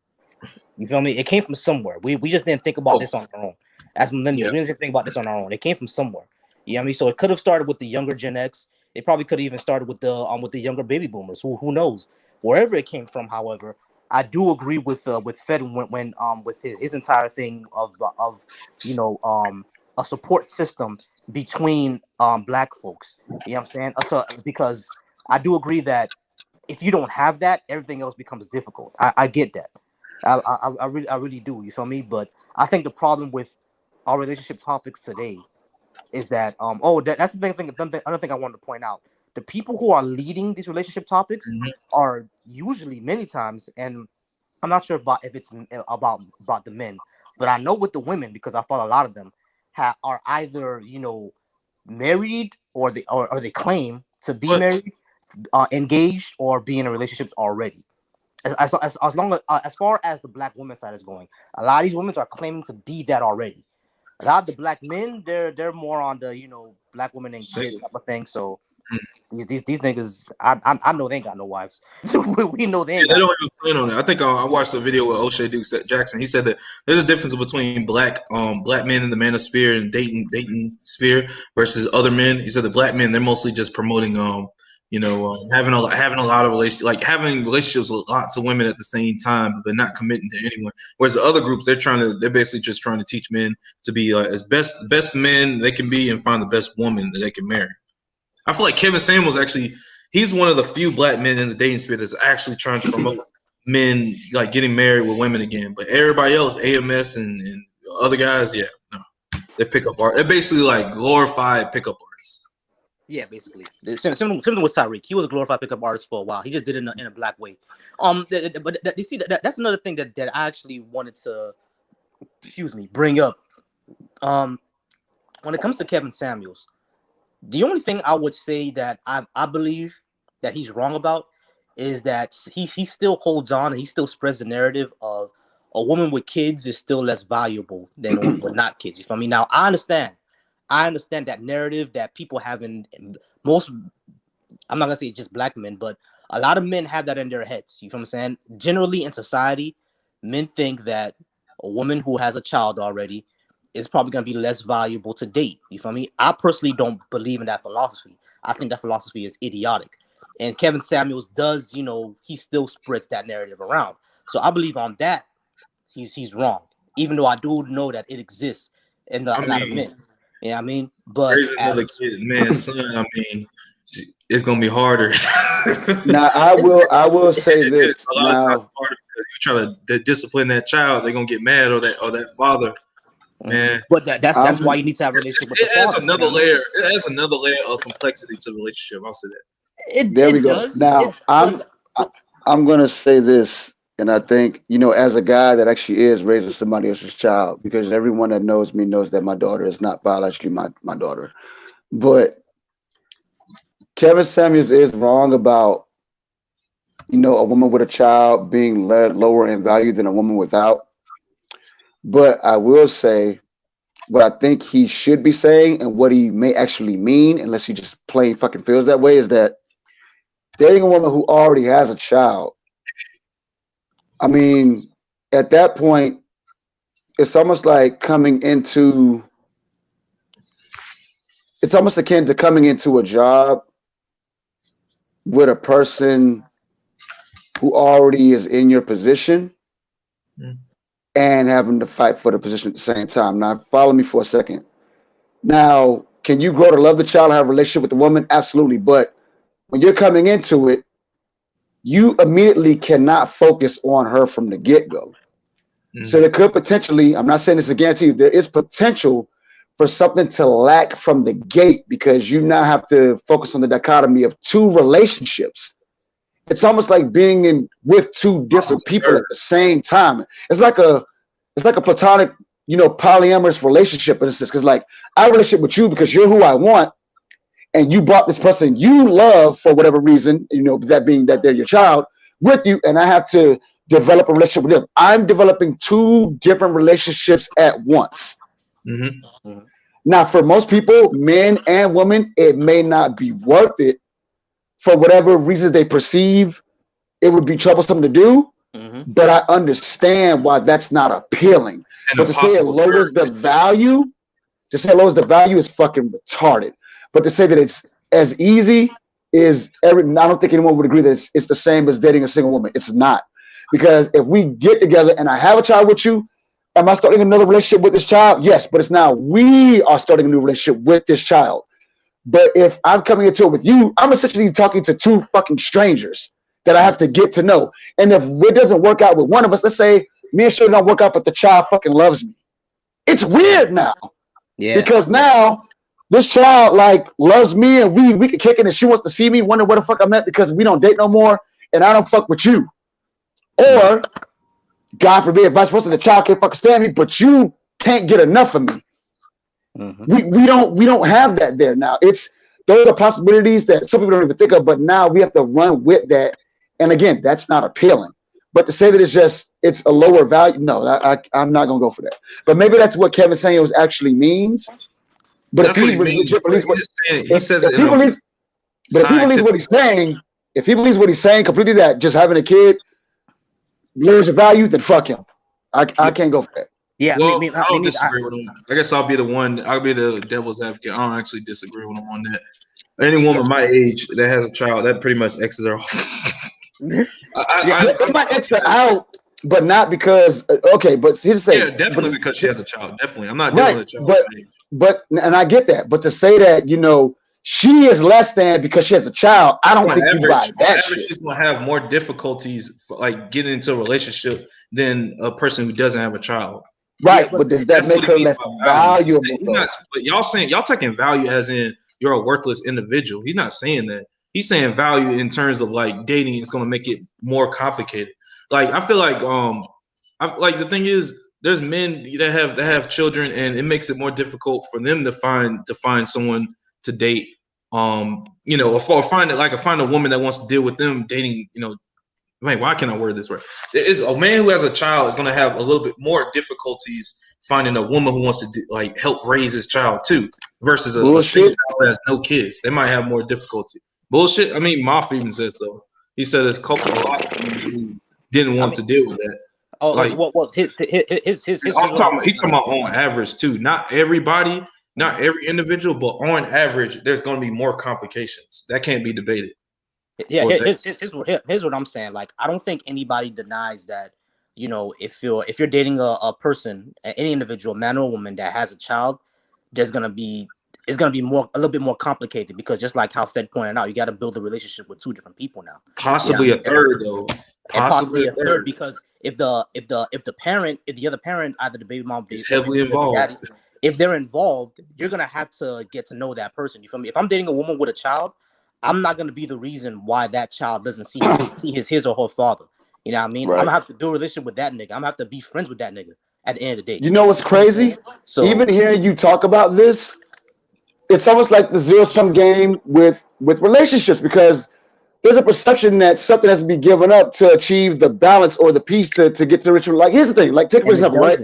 You feel me? It came from somewhere. We just didn't think about this on our own. As millennials, we didn't think about this on our own. It came from somewhere. You know what I mean? So it could have started with the younger Gen X. It probably could have even started with the younger baby boomers. Who knows? Wherever it came from, however, I do agree with Fed when with his entire thing of a support system between black folks. You know what I'm saying? So because I do agree that if you don't have that, everything else becomes difficult. I get that. I really do. You feel me? But I think the problem with our relationship topics today is that that's the thing. Another thing I wanted to point out: the people who are leading these relationship topics are usually many times, and I'm not sure about if it's about the men, but I know with the women, because I follow a lot of them, are either married or they claim to be married, engaged, or be in relationships already. As long as far as the black woman side is going, a lot of these women are claiming to be that already. A lot of the black men, they're more on the black women ain't shit type of thing. So these niggas, I know they ain't got no wives. We know they ain't. They don't even plan on it. I think I watched a video with O'Shea Duke Jackson. He said that there's a difference between black men in the manosphere and dating sphere versus other men. He said the black men, they're mostly just promoting having a lot of relationships, like having relationships with lots of women at the same time, but not committing to anyone. Whereas the other groups, they're basically just trying to teach men to be as best men they can be and find the best woman that they can marry. I feel like Kevin Samuels he's one of the few black men in the dating sphere that's actually trying to promote men like getting married with women again. But everybody else, AMS and other guys, no, they pickup art. They're basically like glorified pickup artists. Yeah, basically. Something with Tyreek. He was a glorified pickup artist for a while. He just did it in a black way. But you see that's another thing that I actually wanted to, bring up. When it comes to Kevin Samuels, the only thing I would say that I believe that he's wrong about is that he still holds on and he still spreads the narrative of a woman with kids is still less valuable than a woman with not kids. You feel me? Now I understand that narrative that people have in most. I'm not gonna say just black men, but a lot of men have that in their heads. You feel what I'm saying? Generally in society, men think that a woman who has a child already is probably going to be less valuable to date. You feel me? I personally don't believe in that philosophy. I think that philosophy is idiotic. And Kevin Samuels does, he still spreads that narrative around. So I believe on that, he's wrong. Even though I do know that it exists in a lot of men. You know what I mean? But raising another kid, man, son, I mean, it's gonna be harder. Now I will say this. A lot of times harder because you try to discipline that child, they're gonna get mad or that father. Man, but that's why you need to have a relationship with the father. It adds another layer of complexity to the relationship. I'll say that. There we go. Now I'm gonna say this, and I think as a guy that actually is raising somebody else's child, because everyone that knows me knows that my daughter is not biologically my daughter, but Kevin Samuels is wrong about a woman with a child being lower in value than a woman without. But I will say what I think he should be saying and what he may actually mean, unless he just plain fucking feels that way, is that dating a woman who already has a child, I mean, at that point, it's almost like coming into it's almost akin to coming into a job with a person who already is in your position and having to fight for the position at the same time. Now, follow me for a second. Now, can you grow to love the child and have a relationship with the woman? Absolutely. But when you're coming into it, you immediately cannot focus on her from the get-go. So there could potentially, I'm not saying this is a guarantee, there is potential for something to lack from the gate because you now have to focus on the dichotomy of two relationships. It's almost like being in with two different people at the same time. It's like a platonic, polyamorous relationship in a sense. Because like I have a relationship with you because you're who I want, and you brought this person you love for whatever reason, that being that they're your child with you, and I have to develop a relationship with them. I'm developing two different relationships at once. Now, for most people, men and women, it may not be worth it for whatever reasons they perceive it would be troublesome to do. But I understand why that's not appealing. But to say it lowers the value, is fucking retarded. But to say that it's as easy is I don't think anyone would agree that it's the same as dating a single woman. It's not. Because if we get together and I have a child with you, am I starting another relationship with this child? Yes, but it's now we are starting a new relationship with this child. But if I'm coming into it with you, I'm essentially talking to two fucking strangers that I have to get to know. And if it doesn't work out with one of us, let's say me and Shirley don't work out, but the child fucking loves me. It's weird now. Yeah. Because now this child like loves me and we can kick it and she wants to see me, wonder where the fuck I'm at because we don't date no more and I don't fuck with you. Or God forbid, vice versa, the child can't fucking stand me, but you can't get enough of me. We don't have that there now. Those are possibilities that some people don't even think of, but now we have to run with that. And again, that's not appealing. But to say that it's a lower value, no, I'm not gonna go for that. But maybe that's what Kevin Samuels actually means. But if he believes what he's saying, completely that just having a kid lowers the value, then fuck him. I can't go for that. Yeah, well, I don't disagree with him. I guess I'll be the devil's advocate. I don't actually disagree with him on that. Any woman my age that has a child, that pretty much X's her off. It might X her out, but not because okay. But here's the thing. Yeah, definitely because she has a child. Definitely, I'm not dealing with a child. But and I get that. But to say that she is less than because she has a child, I don't think you buy that shit. She's gonna have more difficulties for, like getting into a relationship than a person who doesn't have a child. Right, but does that make her less valuable? But y'all taking value as in you're a worthless individual. He's not saying that. He's saying value in terms of like dating is going to make it more complicated. Like I feel like the thing is there's men that have children and it makes it more difficult for them to find someone to date. Or find a woman that wants to deal with them dating. Why can't I word this right? There is a man who has a child is going to have a little bit more difficulties finding a woman who wants to help raise his child too, versus a single child who has no kids. They might have more difficulty. Bullshit. I mean, Moff even said so. He said there's a lot of women who didn't want to deal with that. He's talking about on average too. Not everybody, not every individual, but on average, there's going to be more complications. That can't be debated. Yeah, here's what I'm saying. Like, I don't think anybody denies that, if you're dating a person, any individual, man or woman that has a child, it's gonna be a little bit more complicated because just like how Fed pointed out, you got to build a relationship with two different people now. Possibly a third though. Possibly a third because if the other parent, either the baby mom, is heavily involved. Daddy, if they're involved, you're gonna have to get to know that person. You feel me? If I'm dating a woman with a child, I'm not gonna be the reason why that child doesn't see his or her father. You know what I mean? Right. I'm gonna have to do a relationship with that nigga. I'm gonna have to be friends with that nigga at the end of the day. You know what's crazy? So even hearing you talk about this, it's almost like the zero-sum game with relationships because there's a perception that something has to be given up to achieve the balance or the peace to get to the ritual. Like, here's the thing. Like, take for example, right?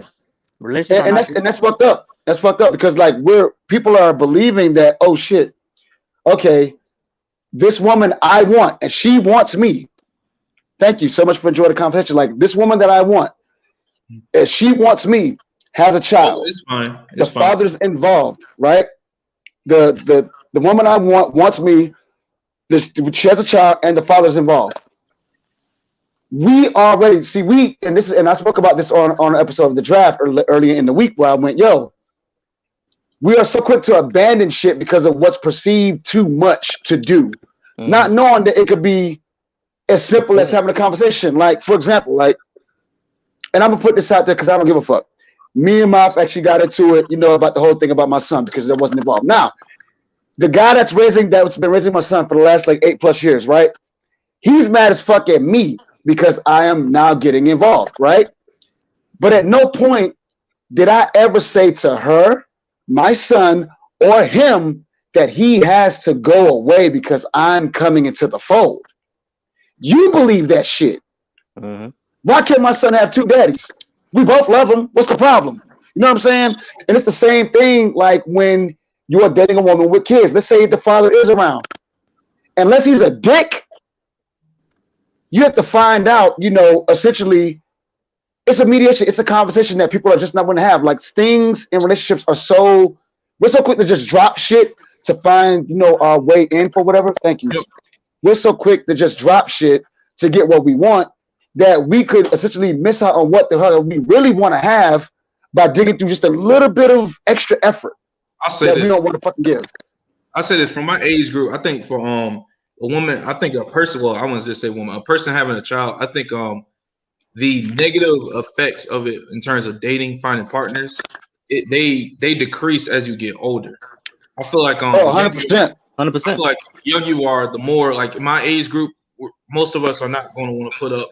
And that's fucked up. That's fucked up because like people are believing that, oh shit, okay, this woman I want and she wants me. Thank you so much for enjoying the conversation. Like this woman that I want, if she wants me, has a child. It's fine. The father's involved, right? the woman I want wants me. She has a child, and the father's involved. We already see and I spoke about this on an episode of the draft earlier in the week where I went, yo, we are so quick to abandon shit because of what's perceived too much to do, not knowing that it could be as simple as having a conversation. Like, for example, like, and I'm gonna put this out there because I don't give a fuck. Me and Mop actually got into it, about the whole thing about my son because that wasn't involved. Now, the guy that's been raising my son for the last like 8+ years, right? He's mad as fuck at me because I am now getting involved, right? But at no point did I ever say to her, my son, or him that he has to go away because I'm coming into the fold. You believe that shit. Mm-hmm. Why can't my son have two daddies? We both love him. What's the problem? You know what I'm saying? And it's the same thing like when you're dating a woman with kids. Let's say the father is around. Unless he's a dick, you have to find out, essentially, it's a mediation. It's a conversation that people are just not going to have. Like, things in relationships we're so quick to just drop shit to find, our way in for whatever. Thank you. We're so quick to just drop shit to get what we want that we could essentially miss out on what the hell we really want to have by digging through just a little bit of extra effort. I'll say that this. We don't want to fucking give. I say this from my age group. I think for a woman, I think a person. Well, I want to just say woman. A person having a child. I think the negative effects of it in terms of dating, finding partners, they decrease as you get older. I feel like 100%. I feel like the younger you are, the more like in my age group, most of us are not going to want to put up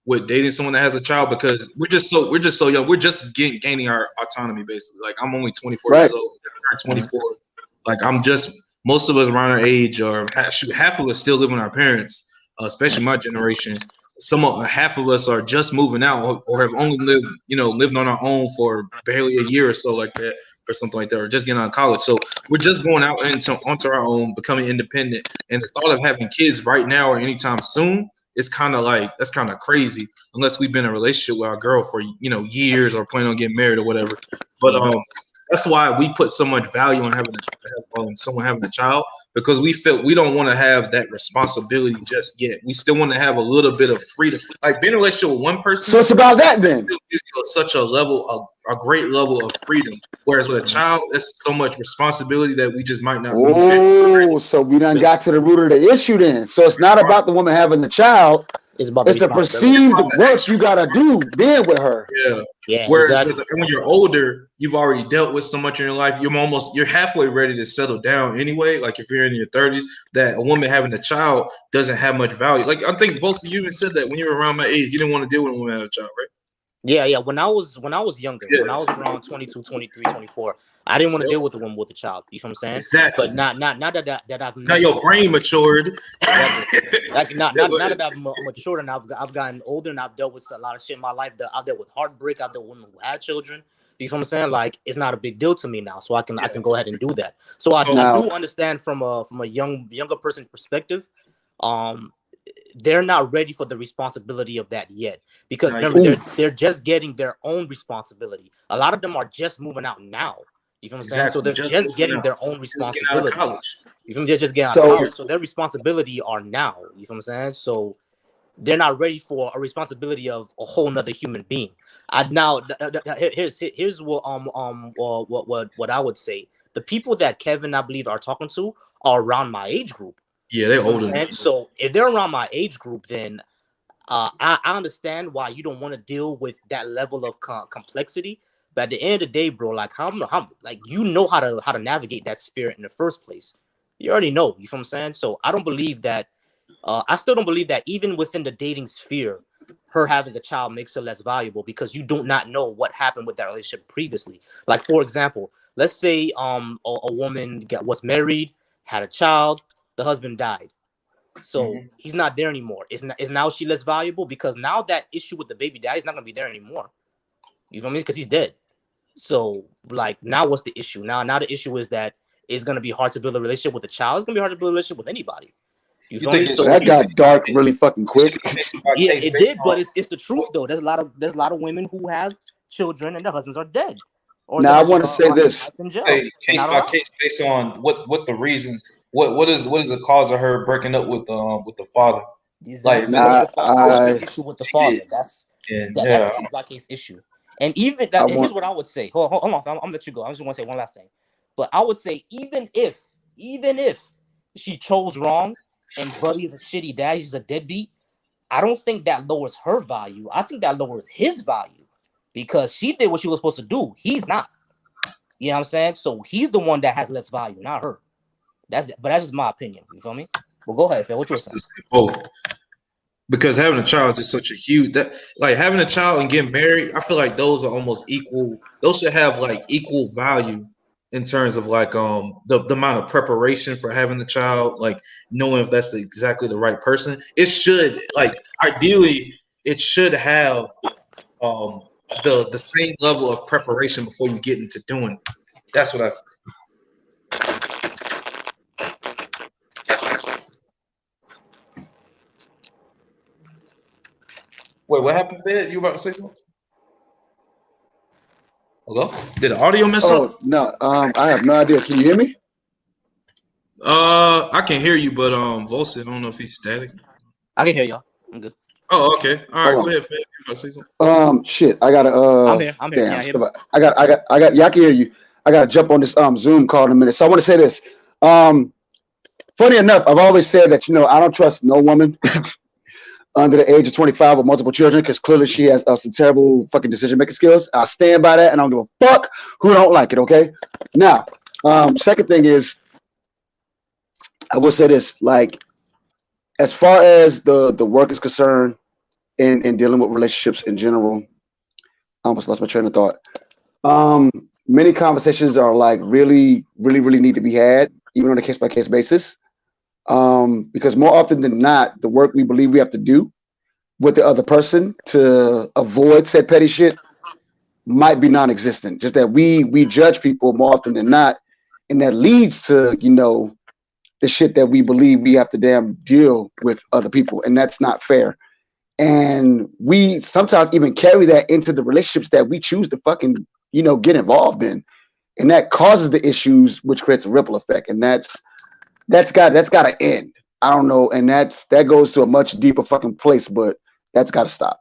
with dating someone that has a child because we're just so young. We're just gaining our autonomy basically. Like I'm only 24 years old. I'm 24. Like most of us around our age or half of us still live with our parents, especially my generation. Half of us are just moving out or have only lived on our own for barely a year or so like that or something like that, or just getting out of college. So we're just going out onto our own, becoming independent. And the thought of having kids right now or anytime soon is kind of like, that's kind of crazy unless we've been in a relationship with our girl for, years or planning on getting married or whatever. But that's why we put so much value on having someone having a child, because we feel we don't want to have that responsibility just yet. We still want to have a little bit of freedom. Like being in a relationship with one person. So it's about that then. Gives you such a great level of freedom. Whereas with a child, it's so much responsibility that we just might not. Oh, so we done got to the root of the issue then. So it's not about the woman having the child. It's the perceived work you gotta do then with her. Yeah. Whereas when you're older, you've already dealt with so much in your life. You're halfway ready to settle down anyway. Like if you're in your 30s, that a woman having a child doesn't have much value. Like I think Volcy, you even said that when you were around my age, you didn't want to deal with a woman having a child, right? Yeah. When I was younger, when I was around 22, 23, 24, I didn't want to deal with a woman with a child. You know what I'm saying? Exactly. But not that I've now your brain matured. Like not that I've matured and I've gotten older and I've dealt with a lot of shit in my life. I've dealt with heartbreak. I've dealt with women who had children. You know what I'm saying? Like it's not a big deal to me now, so I can go ahead and do that. So I do understand from a younger person's perspective. They're not ready for the responsibility of that yet, because remember they're just getting their own responsibility. A lot of them are just moving out now. You know what I'm saying? So they're just getting their own responsibility. You know, they're just getting out of college, so their responsibility are now. You know what I'm saying? So they're not ready for a responsibility of a whole nother human being. Here's what I would say. The people that Kevin, I believe, are talking to are around my age group. Yeah, they're older. So if they're around my age group, then I understand why you don't want to deal with that level of complexity. But at the end of the day, bro, like how like you know how to navigate that sphere in the first place. You already know. You know what I'm saying? So I don't believe that. I still don't believe that even within the dating sphere, her having a child makes her less valuable, because you do not know what happened with that relationship previously. Like for example, let's say a woman was married, had a child. The husband died, so he's not there anymore. Is now she less valuable because now that issue with the baby daddy is not gonna be there anymore? You know what I mean? Because he's dead. So like now, what's the issue? Now the issue is that it's gonna be hard to build a relationship with a child. It's gonna be hard to build a relationship with anybody. You think so that got dark really fucking quick? Yeah, it did, but it's the truth though. There's a lot of women who have children and their husbands are dead or Now they'll I spend want to their say life this. in jail. Say They're case not by around. case based on what the reasons. What is the cause of her breaking up with the father? Like Exactly. if it's Now What's the I issue with the she father? did, That's and that's a case by case issue. And even I that, here's want. what I would say. Hold on, I'm gonna let you go. I just want to say one last thing. But I would say even if she chose wrong and Buddy is a shitty dad, he's a deadbeat, I don't think that lowers her value. I think that lowers his value because she did what she was supposed to do. He's not. You know what I'm saying? So he's the one that has less value, not her. That's just my opinion. You feel me? Well, go ahead, Phil. What you were saying? both. Because having a child is such a huge that like having a child and getting married, I feel like those are almost equal. Those should have like equal value in terms of like the amount of preparation for having the child, like knowing if that's exactly the right person. It should like ideally it should have um the same level of preparation before you get into doing it. That's what I wait, what happened, Fed? You about to say something? Hello? Did the audio mess up? Oh no, I have no idea. Can you hear me? I can hear you, but Volcy, I don't know if he's static. I can hear y'all. I'm good. Oh, okay. All right, go Hold ahead, Fed. You about to say something? on. Shit. I gotta. I'm here. I'm here. Can Damn. y'all hear me? I got. Yeah, I can hear you. I gotta jump on this Zoom call in a minute. So I want to say this. Um, Funny enough, I've always said that I don't trust no woman under the age of 25 with multiple children because clearly she has some terrible fucking decision making skills. I stand by that, and I don't give a fuck who don't like it. Okay. Now, second thing is, I will say this: like, as far as the work is concerned, in dealing with relationships in general, I almost lost my train of thought. Um, Many conversations are like really, really, really need to be had, even on a case by case basis. Because more often than not, the work we believe we have to do with the other person to avoid said petty shit might be non-existent. Just that we judge people more often than not, and that leads to the shit that we believe we have to damn deal with other people, and that's not fair. And we sometimes even carry that into the relationships that we choose to fucking get involved in, and that causes the issues, which creates a ripple effect, and that's got to end. I don't know, and that goes to a much deeper fucking place, but that's got to stop.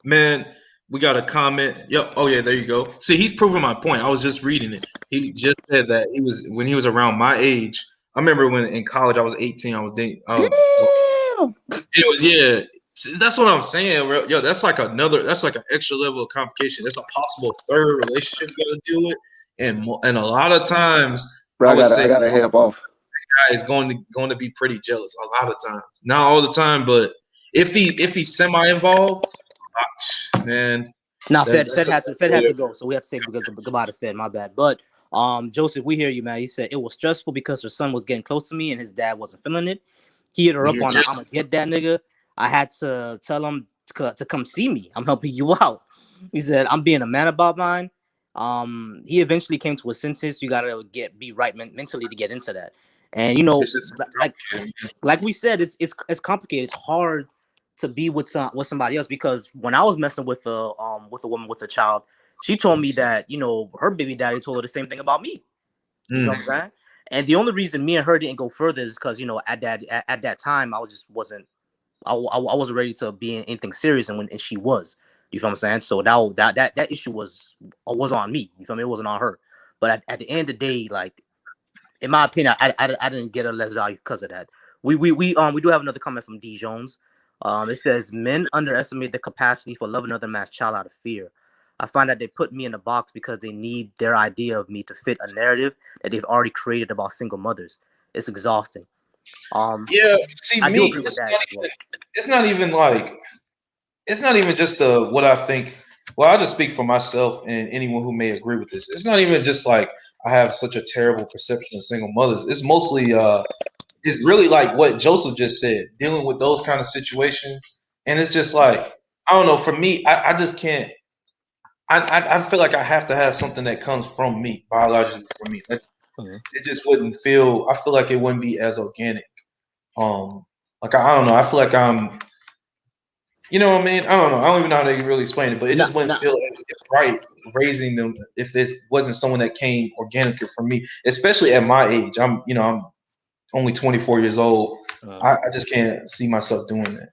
Man, we got a comment. Yep. Oh yeah, there you go. See, he's proving my point. I was just reading it. He just said that he was when he was around my age. I remember when in college I was 18. I was dating. Damn. It was yeah. See, that's what I'm saying, bro. Yo, that's like another. That's like an extra level of complication. It's a possible third relationship you got to deal with, and a lot of times Bro, I I would gotta say I gotta head off. guy is going to be pretty jealous a lot of times. Not all the time, but if he's semi involved, man, Now, Fed that's a had to go, so we have to say goodbye to Fed. My bad, but Joseph, we hear you, man. He said it was stressful because her son was getting close to me and his dad wasn't feeling it. He hit her when up you're on, jealous. I'm gonna get that nigga. I had to tell him to come see me. I'm helping you out. He said I'm being a man about mine. He eventually came to a senses. You gotta be right mentally to get into that, and It's just like we said, it's complicated. It's hard to be with somebody else because when I was messing with a woman with a child, she told me that her baby daddy told her the same thing about me. You feel what I'm saying? And the only reason me and her didn't go further is because at that time I wasn't ready to be in anything serious, and she was. You feel what I'm saying? So that issue was on me. You feel me? It wasn't on her. But at the end of the day, like in my opinion, I didn't get a less value because of that. We do have another comment from D Jones. It says men underestimate the capacity for loving another man's child out of fear. I find that they put me in a box because they need their idea of me to fit a narrative that they've already created about single mothers. It's exhausting. yeah. See, I do me, agree with it's that not as well. even. It's not even like. It's not even just the what I think. Well, I'll just speak for myself and anyone who may agree with this. It's not even just like I have such a terrible perception of single mothers. It's mostly it's really like what Joseph just said, dealing with those kind of situations. And it's just like, I don't know, for me, I just can't I feel like I have to have something that comes from me, biologically for me. Mhm. It just wouldn't feel I feel like it wouldn't be as organic. Like I don't know, I feel like You know what I mean? I don't know. I don't even know how to really explain it, but it Nah, just wouldn't nah. feel as right raising them if this wasn't someone that came organically from me, especially at my age. I'm only 24 years old. uh, I just can't see myself doing that.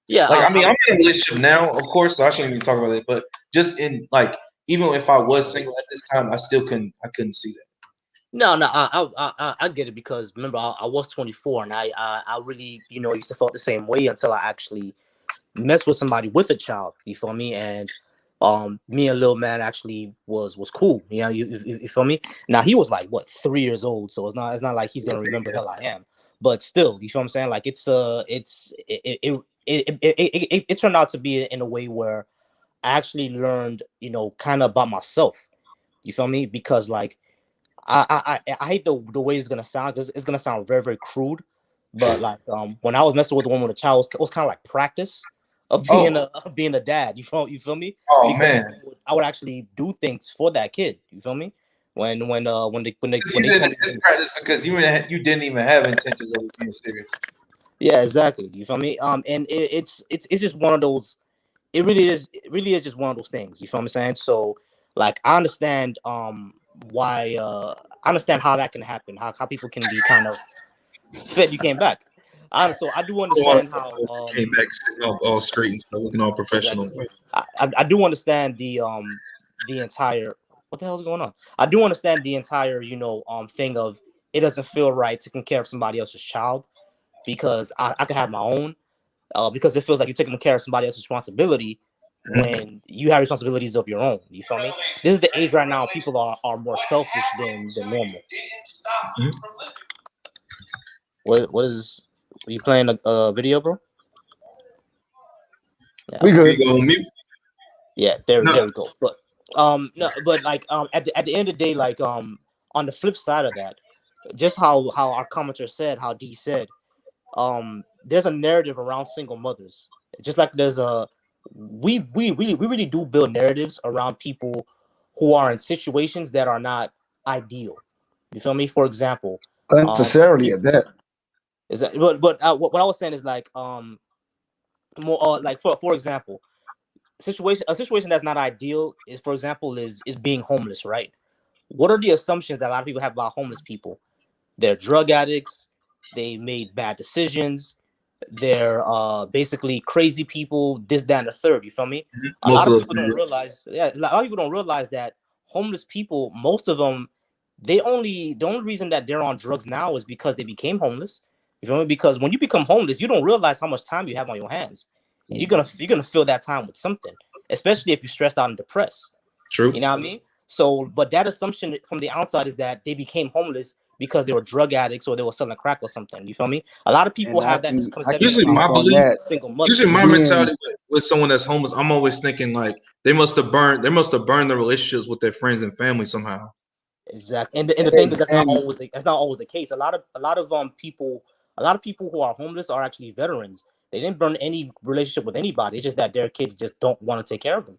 yeah, Like, I mean, I'm in a relationship now, of course, so I shouldn't even talk about it. But just in like, even if I was single at this time, I couldn't see that. no, no, I get it because remember I was 24 and I really used to felt the same way until I actually mess with somebody with a child. You feel me? And me and Lil Man actually was cool. You feel me? Now he was like what 3 years old, so it's not like he's gonna remember hell I am. But still, you feel what I'm saying? Like it turned out to be in a way where I actually learned kind of about myself. You feel me? Because like I hate the way it's gonna sound because it's gonna sound very very crude, but like when I was messing with the woman with a child, it was kind of like practice of being Oh, a dad. You feel me? oh Because man. I would actually do things for that kid. You feel me? When You they didn't come. it's practice because you didn't even have intentions of being serious. Yeah, exactly. You feel me? And it's just one of those. It really is just one of those things. You feel what I'm saying? So like I understand why I understand how that can happen, how people can be kind of Fed. You came back. So I do I don't want understand to how came back sitting all straight and stuff, looking all professional. exactly. I do understand the entire what the hell is going on. I do understand the entire thing of it doesn't feel right taking care of somebody else's child because I can have my own because it feels like you're taking care of somebody else's responsibility Mhm. when you have responsibilities of your own. You feel me? This is the age right now people are more selfish than normal. What is are you playing a video, bro? Yeah, We okay. Can you good. go on mute? Yeah, there No. there we go. But no, but like at the end of the day, like on the flip side of that, just how our commenter said, how D said, there's a narrative around single mothers. Just like there's a we really do build narratives around people who are in situations that are not ideal. You feel me? For example, Unnecessarily at that. is that but what I was saying is like more like for example, a situation that's not ideal is for example is being homeless, right? What are the assumptions that a lot of people have about homeless people? They're drug addicts. They made bad decisions. They're basically crazy people. This, that, and the third. You feel me? A Most lot of of those people don't people. realize. Yeah, a lot of people don't realize that homeless people, most of them, the only reason that they're on drugs now is because they became homeless. You feel me? Because when you become homeless, you don't realize how much time you have on your hands, and you're gonna fill that time with something, especially if you're stressed out and depressed. You True. know what I mean? So, but that assumption from the outside is that they became homeless because they were drug addicts or they were selling crack or something. You feel me? A lot of people And have that I misconception can Usually speak about my on belief, that. single usually mothers. my Being mentality with someone that's homeless, I'm always thinking like they must have burned their relationships with their friends and family somehow. Exactly. And the thing is and that's not always the case. A lot of people who are homeless are actually veterans. They didn't burn any relationship with anybody. It's just that their kids just don't want to take care of them.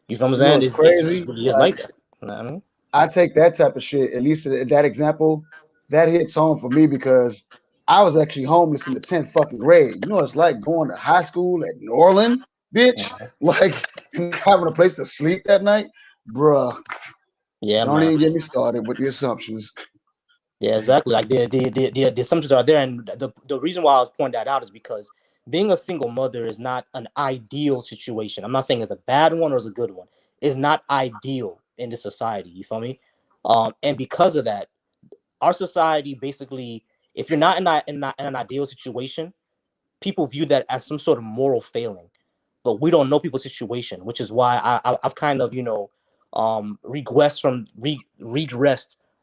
You feel what I'm you know saying? it's It's crazy. really just Like like that. You know what I mean? I take that type of shit, at least that example, that hits home for me because I was actually homeless in the 10th fucking grade. You know what it's like going to high school at Norland, bitch? Like having a place to sleep that night? Bruh, Yeah, don't man. even get me started with the assumptions. Yeah, exactly. Like the assumptions are there, and the reason why I was pointing that out is because being a single mother is not an ideal situation. I'm not saying it's a bad one or it's a good one. It's not ideal in this society. You feel me? And because of that, our society basically, if you're not in an ideal situation, people view that as some sort of moral failing. But we don't know people's situation, which is why I've kind of regressed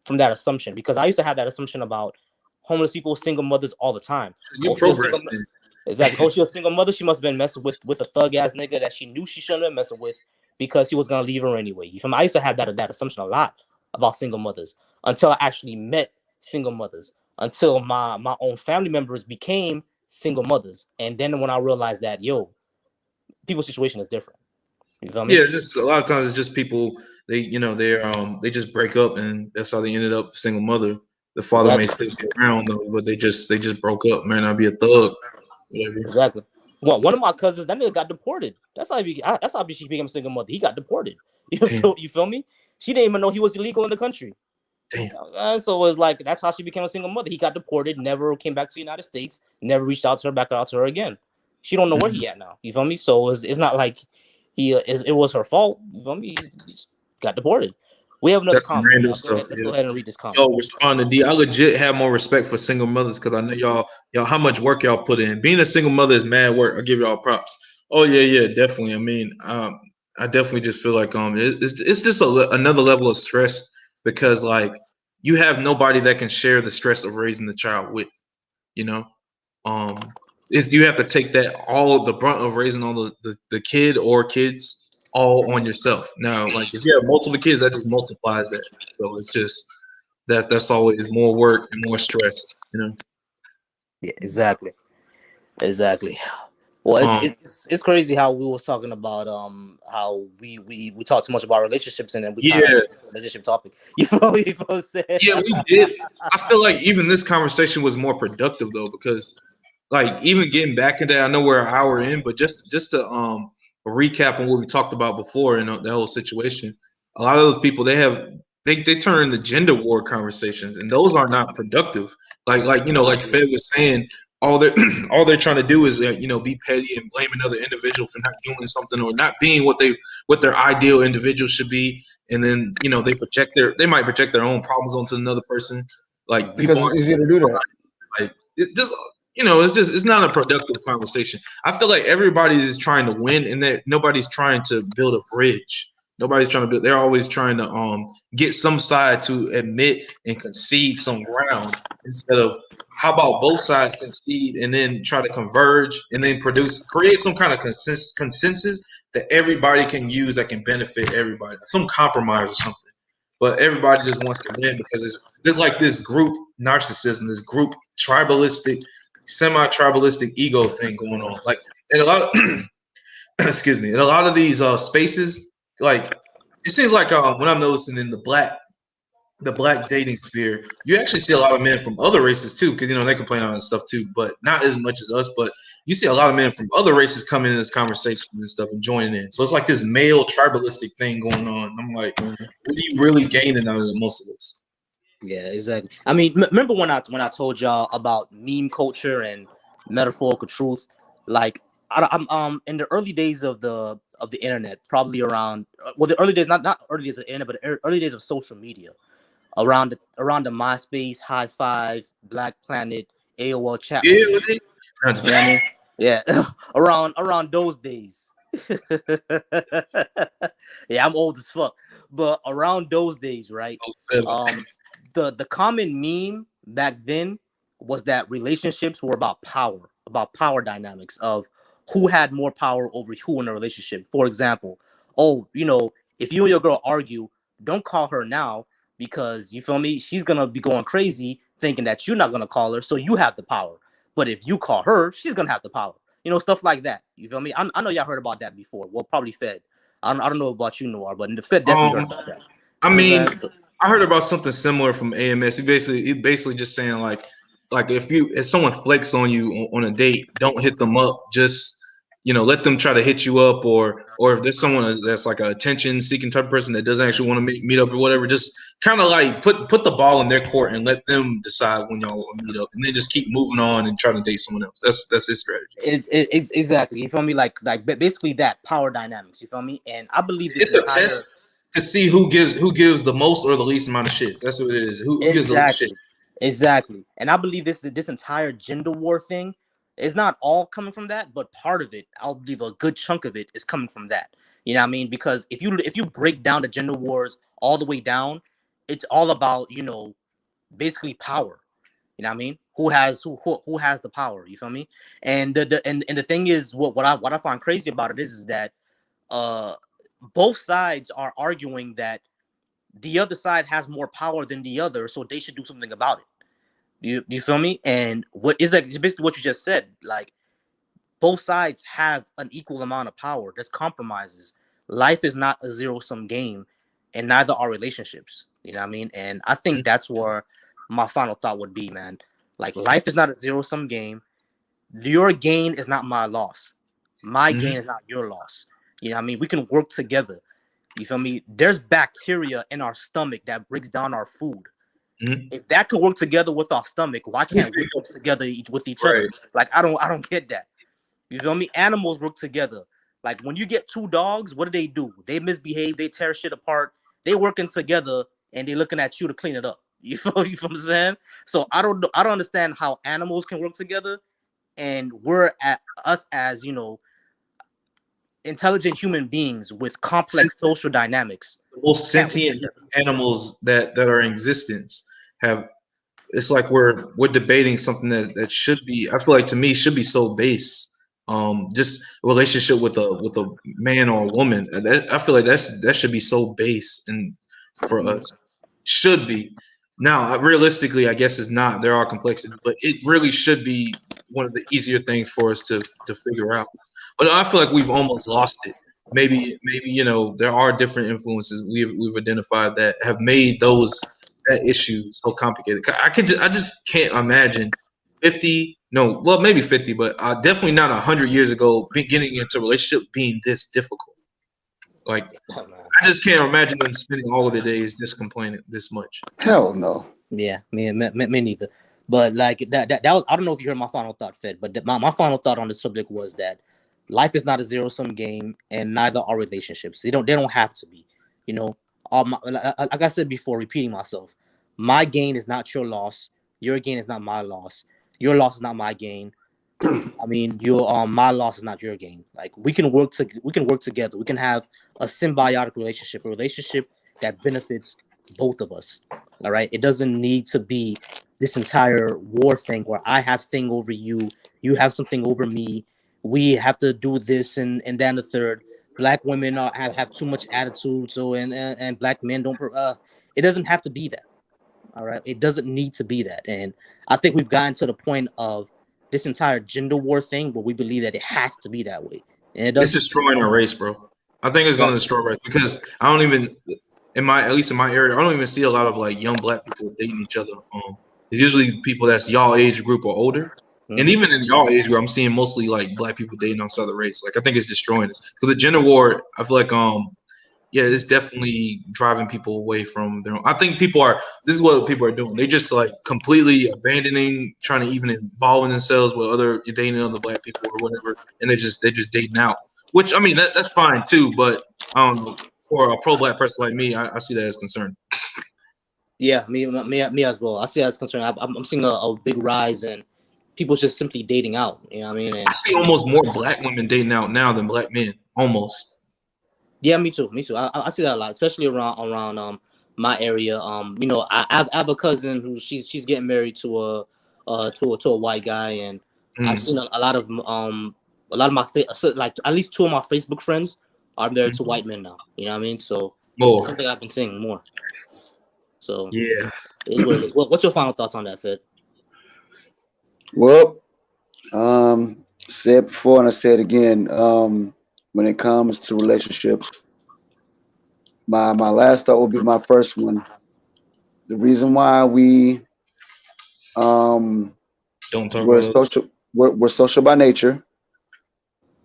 from that assumption because I used to have that assumption about homeless people, single mothers all the time. You Oh, she was single. progress then. Exactly. Oh, she was a single mother. She must have been messing with a thug ass nigga that she knew she shouldn't have been messing with because he was gonna leave her anyway. You feel me? I used to have that assumption a lot about single mothers until I actually met single mothers. Until my own family members became single mothers, and then when I realized that people's situation is different. You feel Yeah, me? just a lot of times it's just people they just break up and that's how they ended up single mother. The father may Exactly. still be around though, but they just broke up. May not be a thug, whatever. Exactly. Well, one of my cousins, that nigga got deported. That's how she became a single mother. He got deported. Damn, You feel me? She didn't even know he was illegal in the country. damn. So it was like that's how she became a single mother. He got deported, never came back to the United States, never reached out to her, back out to her again. She don't know where Mhm. he at now. You feel me? So it's not like it was her fault. You feel me? He just got deported. We have another That's some comment, random y'all. Go stuff. ahead. Let's Yeah. go ahead and read this comment. Yo, respond to D. I legit have more respect for single mothers because I know y'all how much work y'all put in. Being a single mother is mad work. I give y'all props. Oh yeah, yeah, definitely. I mean, I definitely just feel like it's just another level of stress because like you have nobody that can share the stress of raising the child with. You know, is you have to take that all the brunt of raising all the kid or kids all on yourself. Now, like if you have multiple kids, that just multiplies that. So it's just that's always more work and more stress. You know. Yeah, exactly. Well, Um. it's crazy how we was talking about how we talk too much about relationships and then we kind of Yeah. relationship topic. You know what I'm saying? Yeah, we did. I feel like even this conversation was more productive though because like even getting back into that, I know we're an hour in, but just to recap on what we talked about before and the whole situation, a lot of those people they turn into gender war conversations, and those are not productive. Like like Exactly. Fed was saying, all they all they're trying to do is be petty and blame another individual for not doing something or not being what their ideal individual should be, and then they might project their own problems onto another person. Like people Because aren't it's easier seeing to do that. like it just it's not a productive conversation. I feel like everybody is trying to win and that nobody's trying to build a bridge. Nobody's trying to build. They're always trying to get some side to admit and concede some ground instead of how about both sides concede and then try to converge and then create some kind of consensus that everybody can use that can benefit everybody, some compromise or something. But everybody just wants to win because there's like this group narcissism, this group tribalistic, semi-tribalistic ego thing going on. Like, and a lot of excuse me, in a lot of these spaces, like it seems like when I'm noticing in the black dating sphere, you actually see a lot of men from other races too, because they complain on stuff too, but not as much as us. But you see a lot of men from other races coming in this conversation and stuff and joining in. So it's like this male tribalistic thing going on. And I'm like, what are you really gaining out of most of this? Yeah, exactly. I mean, remember when I told y'all about meme culture and metaphorical truth? Like, I'm in the early days of the internet, probably around the early days, not early days of the internet, but early days of social media, around the MySpace, High Five, Black Planet, AOL chat Yeah, rooms. what You know what I mean? Yeah, around those days. Yeah, I'm old as fuck, but around those days, right? Um, the common meme back then was that relationships were about power dynamics of who had more power over who in a relationship. For example, oh, if you and your girl argue, don't call her now because you feel me, she's gonna be going crazy thinking that you're not gonna call her, so you have the power. But if you call her, she's gonna have the power. Stuff like that. You feel me? I know y'all heard about that before. Well, probably Fed. I don't know about you, Noir, but the Fed definitely heard about that. I You know what mean, I'm saying? I heard about something similar from AMS. He basically just saying like if someone flakes on you on a date, don't hit them up. Just let them try to hit you up, or if there's someone that's like a attention seeking type of person that doesn't actually want to meet up or whatever, just kind of like put the ball in their court and let them decide when y'all will meet up, and then just keep moving on and try to date someone else. That's his strategy. It's exactly. You feel me? Like basically that power dynamics. You feel me? And I believe this It's a entire test to see who gives the most or the least amount of shits. That's what it is. Who gives the least shit. exactly. And I believe this entire gender war thing is not all coming from that, but part of it, I'll believe a good chunk of it is coming from that. You know what I mean? Because if you break down the gender wars all the way down, it's all about basically power. You know what I mean? Who has the power? You feel me? And the thing is, what I find crazy about it is that uh both sides are arguing that the other side has more power than the other, so they should do something about it. You feel me? And what is that? It's basically what you just said. Like both sides have an equal amount of power. There's compromises. Life is not a zero sum game, and neither are relationships. You know what I mean? And I think that's where my final thought would be, man. Like life is not a zero sum game. Your gain is not my loss. My gain is not your loss. You know what I mean? We can work together. You feel me? There's bacteria in our stomach that breaks down our food. If that can work together with our stomach, why can't we work together with each other? Like I don't get that. You feel me? Animals work together. Like when you get two dogs, what do? They misbehave, they tear shit apart. They working together and they looking at you to clean it up. You feel what I'm saying? So I don't understand how animals can work together and we're at us as, you know, intelligent human beings with complex social dynamics. The most sentient animals that are in existence have. It's like we're debating something that should be. I feel like to me should be so base. Just a relationship with a man or a woman. I feel like that should be so base and for us should be. Now, realistically, I guess it's not. There are complexities, but it really should be one of the easier things for us to figure out. But I feel like we've almost lost it. Maybe you know there are different influences we've identified that have made that issue so complicated. I just can't imagine 50. No, well maybe 50, but definitely not 100 years ago. Getting into a relationship being this difficult. Like I just can't imagine them spending all of their days just complaining this much. Hell no. Yeah, me neither. But like that was, I don't know if you heard my final thought, Fed, but my final thought on the subject was that life is not a zero-sum game, and neither are relationships. They don't have to be. You know, like I said before, repeating myself, my gain is not your loss. Your gain is not my loss. Your loss is not my gain. I mean, your my loss is not your gain. Like we can work together. We can have a symbiotic relationship, a relationship that benefits both of us. All right. It doesn't need to be this entire war thing where I have thing over you, you have something over me. We have to do this and then the third. Black women have too much attitude, so and black men don't. It doesn't have to be that. All right. It doesn't need to be that. And I think we've gotten to the point of this entire gender war thing where we believe that it has to be that way. And it's destroying our race, bro. I think it's going to destroy race because I don't even, at least in my area, I don't even see a lot of like young black people dating each other. It's usually people that's y'all age group or older. And even in y'all age group, I'm seeing mostly like black people dating outside the race. Like I think it's destroying us. So the gender war, I feel like yeah, it's definitely driving people away from their own. I think this is what people are doing. They just like completely abandoning, trying to even involve themselves with dating other black people or whatever, and they're just dating out. Which I mean that's fine too, but for a pro black person like me, I see that as concern. Yeah, me as well. I see that as concern. I'm seeing a big rise in people just simply dating out. You know what I mean? And I see almost more black women dating out now than black men. Almost. Yeah, me too. I see that a lot, especially around my area. You know, I have a cousin who she's getting married to a white guy, and I've seen a lot of my like at least two of my Facebook friends are married to white men now. You know what I mean? So it's something I've been seeing more. So yeah, it is what it is. What's your final thoughts on that, Fed? Well, said before and I said again. When it comes to relationships, my last thought will be my first one. The reason why we don't talk we're about us. social we're social by nature.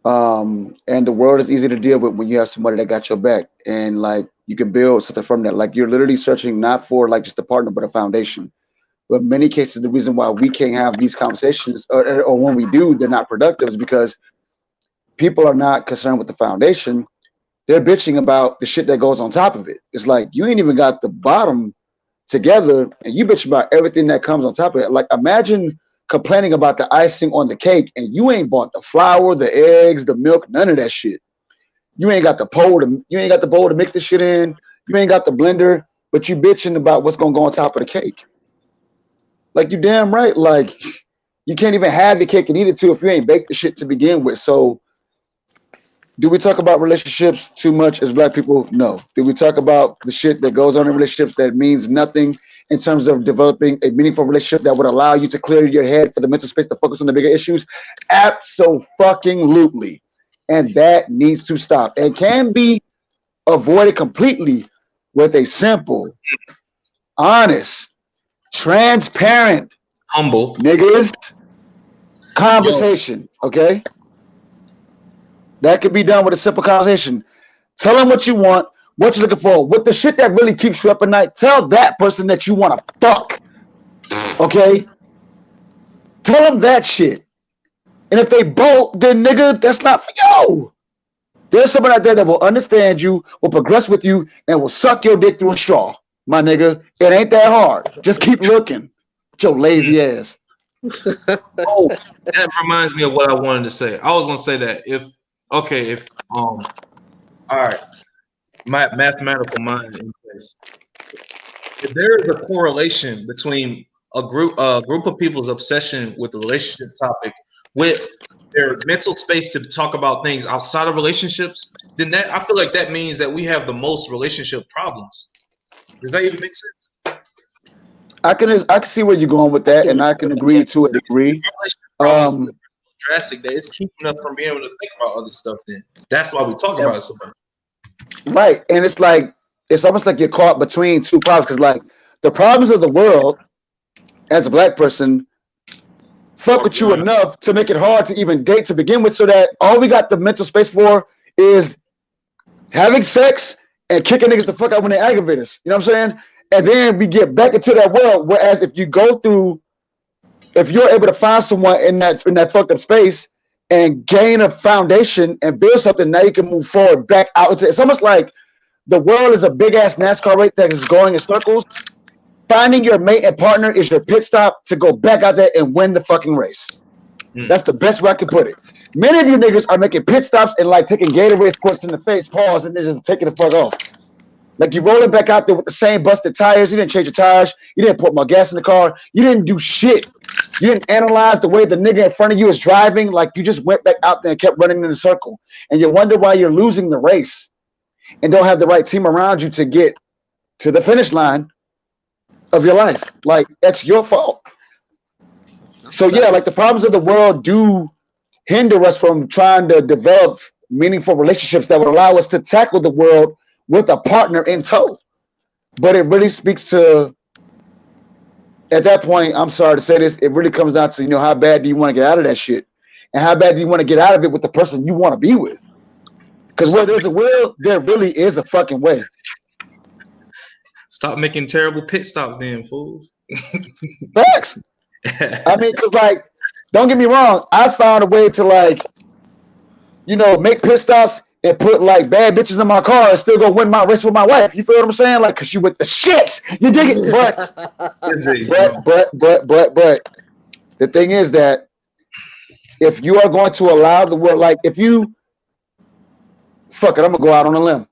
And the world is easy to deal with when you have somebody that got your back and like you can build something from that. Like you're literally searching not for like just a partner but a foundation. But in many cases the reason why we can't have these conversations or when we do they're not productive is because people are not concerned with the foundation. They're bitching about the shit that goes on top of it. It's like you ain't even got the bottom together and you bitch about everything that comes on top of it. Like imagine complaining about the icing on the cake and you ain't bought the flour, the eggs, the milk, none of that shit. You ain't got the bowl to mix the shit in. You ain't got the blender, but you bitching about what's gonna go on top of the cake. Like you damn right. Like you can't even have the cake and eat it too if you ain't baked the shit to begin with. So do we talk about relationships too much as black people? No. Do we talk about the shit that goes on in relationships that means nothing in terms of developing a meaningful relationship that would allow you to clear your head for the mental space to focus on the bigger issues? Absolutely. And that needs to stop and can be avoided completely with a simple, honest, transparent, humble niggas, conversation, okay? That could be done with a simple conversation. Tell them what you want, what you're looking for. With the shit that really keeps you up at night, tell that person that you want to fuck, okay? Tell them that shit. And if they bolt, then nigga, that's not for you. There's someone out there that will understand you, will progress with you, and will suck your dick through a straw, my nigga. It ain't that hard. Just keep looking. With your lazy ass. Oh, that reminds me of what I wanted to say. I was gonna say that all right, my mathematical mind in place. If there is a correlation between a group of people's obsession with the relationship topic with their mental space to talk about things outside of relationships, then I feel like that means that we have the most relationship problems. Does that even make sense? I can see where you're going with that, and I can agree to a degree. Drastic that it's keeping us from being able to think about other stuff. Then that's why we talk about it so much. Right, and it's almost like you're caught between two problems, because like the problems of the world, as a black person, fuck with you enough to make it hard to even date to begin with, so that all we got the mental space for is having sex and kicking niggas the fuck out when they aggravate us. You know what I'm saying? And then we get back into that world. Whereas if you're able to find someone in that fucked up space and gain a foundation and build something, now you can move forward back out into it. It's almost like the world is a big ass NASCAR race that is going in circles. Finding your mate and partner is your pit stop to go back out there and win the fucking race. That's the best way I can put it. Many of you niggas are making pit stops and like taking Gatorade squirts in the face, pause, and then just taking the fuck off. Like you rolling back out there with the same busted tires. You didn't change your tires. You didn't put more gas in the car. You didn't do shit. You didn't analyze the way the nigga in front of you is driving. Like you just went back out there and kept running in a circle. And you wonder why you're losing the race and don't have the right team around you to get to the finish line of your life. Like that's your fault. So yeah, like the problems of the world do hinder us from trying to develop meaningful relationships that would allow us to tackle the world with a partner in tow. But it really speaks to, at that point, I'm sorry to say this, it really comes down to, how bad do you want to get out of that shit? And how bad do you want to get out of it with the person you want to be with? Because where there's a will, there really is a fucking way. Stop making terrible pit stops then, fools. Facts. I mean, because like, don't get me wrong, I found a way to make pit stops and put like bad bitches in my car and still go win my race with my wife. You feel what I'm saying? Like, cause she with the shit. You dig it? But the thing is that if you are going to allow the world, like if you fuck it, I'm gonna go out on a limb.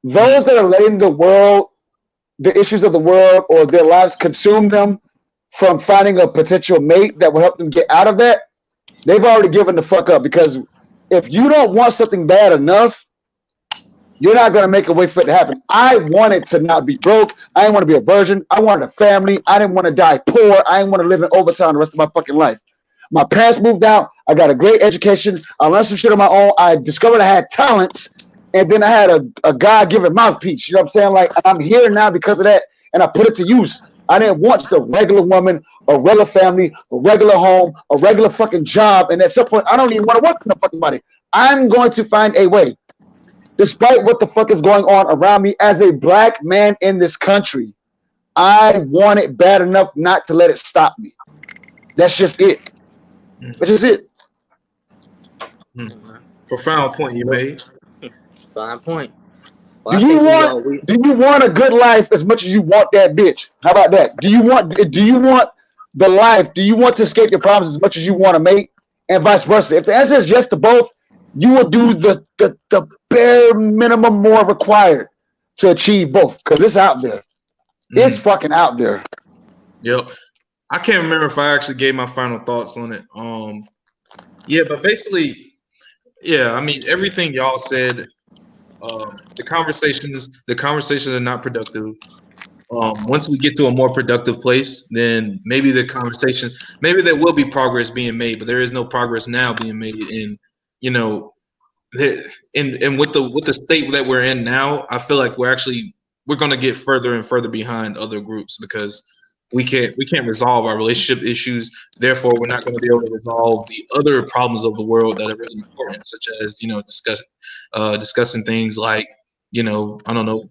Those that are letting the issues of the world or their lives consume them from finding a potential mate that will help them get out of that, they've already given the fuck up. Because if you don't want something bad enough, you're not going to make a way for it to happen. I wanted to not be broke. I didn't want to be a virgin. I wanted a family. I didn't want to die poor. I didn't want to live in overtime the rest of my fucking life. My parents moved out. I got a great education. I learned some shit on my own. I discovered I had talents. And then I had a God-given mouthpiece. You know what I'm saying? Like, I'm here now because of that. And I put it to use. I didn't want just a regular woman, a regular family, a regular home, a regular fucking job. And at some point, I don't even want to work for no fucking body. I'm going to find a way, despite what the fuck is going on around me as a black man in this country. I want it bad enough not to let it stop me. That's just it. That's just it. Profound point you made. Fine point. Well, do you want a good life as much as you want that bitch? How about that? Do you want the life? Do you want to escape your problems as much as you want to make, and vice versa? If the answer is yes to both, you will do the bare minimum more required to achieve both, because it's out there. It's fucking out there. Yep. I can't remember if I actually gave my final thoughts on it. Yeah, but basically, yeah, I mean everything y'all said. The conversations are not productive. Once we get to a more productive place, then maybe there will be progress being made, but there is no progress now being made. And with the state that we're in now, I feel like we're going to get further and further behind other groups, because we can't resolve our relationship issues. Therefore, we're not going to be able to resolve the other problems of the world that are really important, such as discussing things like I don't know,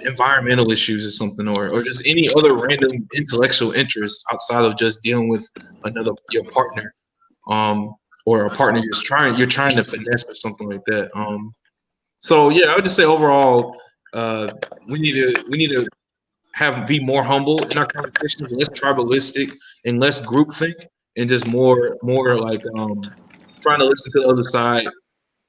environmental issues or something, or just any other random intellectual interest outside of just dealing with your partner, or a partner you're trying to finesse or something like that. So yeah, I would just say overall, we need to be more humble in our conversations, less tribalistic and less groupthink, and just more like trying to listen to the other side,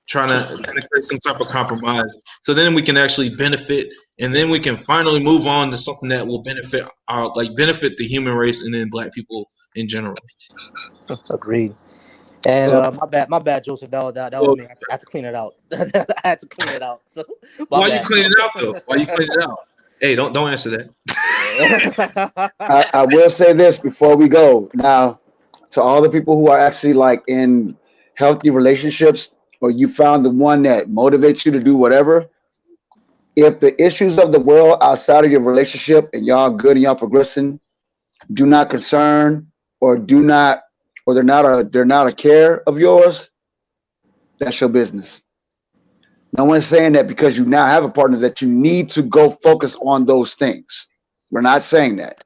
trying to create some type of compromise, so then we can actually benefit, and then we can finally move on to something that will benefit the human race and then Black people in general. Agreed. And my bad, Joseph. That was me. I had to clean it out. I had to clean it out. So why you clean it out though? Why you clean it out? Hey, don't answer that. I will say this before we go. Now, to all the people who are actually like in healthy relationships, or you found the one that motivates you to do whatever, if the issues of the world outside of your relationship and y'all good and y'all progressing do not concern, or they're not a care of yours, that's your business. No one's saying that because you now have a partner that you need to go focus on those things. We're not saying that.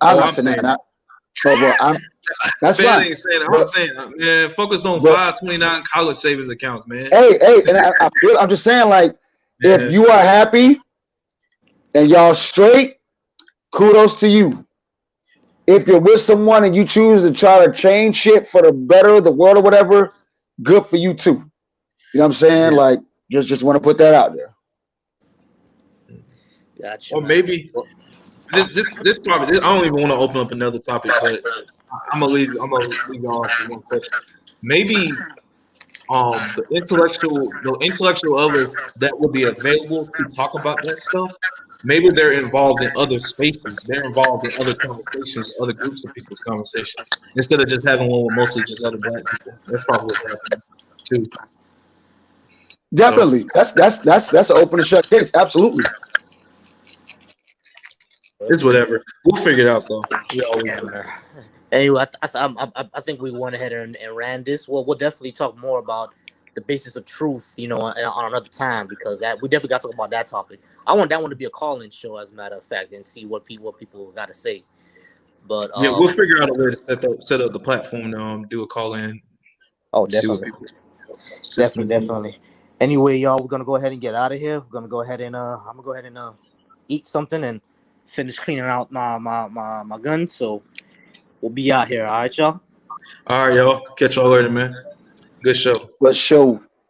I'm saying that. That's Fed fine. ain't saying that. I'm saying, man, focus on 529 college savings accounts, man. Hey, and I'm just saying, like, if you are happy and y'all straight, kudos to you. If you're with someone and you choose to try to change shit for the better of the world or whatever, good for you too. You know what I'm saying? Yeah. Like, just want to put that out there. Gotcha. Or maybe this probably, I don't even want to open up another topic, but I'm gonna leave y'all for one question. Maybe the intellectual others that will be available to talk about that stuff, maybe they're involved in other spaces. They're involved in other conversations, other groups of people's conversations, instead of just having one with mostly just other Black people. That's probably what's happening too. Definitely, so, that's an open and shut case. Absolutely. It's whatever. We'll figure it out though. Anyway, I think we went ahead and ran this. Well, we'll definitely talk more about the basis of truth, on another time, because we definitely got to talk about that topic. I want that one to be a call-in show, as a matter of fact, and see what people got to say. But yeah, we'll figure out a way to set up the platform to do a call-in. Oh, definitely, definitely. Anyway, y'all, we're gonna go ahead and get out of here. We're gonna go ahead and I'm gonna go ahead and eat something and finish cleaning out my gun. So we'll be out here. All right, y'all. All right, y'all. Catch y'all later, man. Good show. Let's show.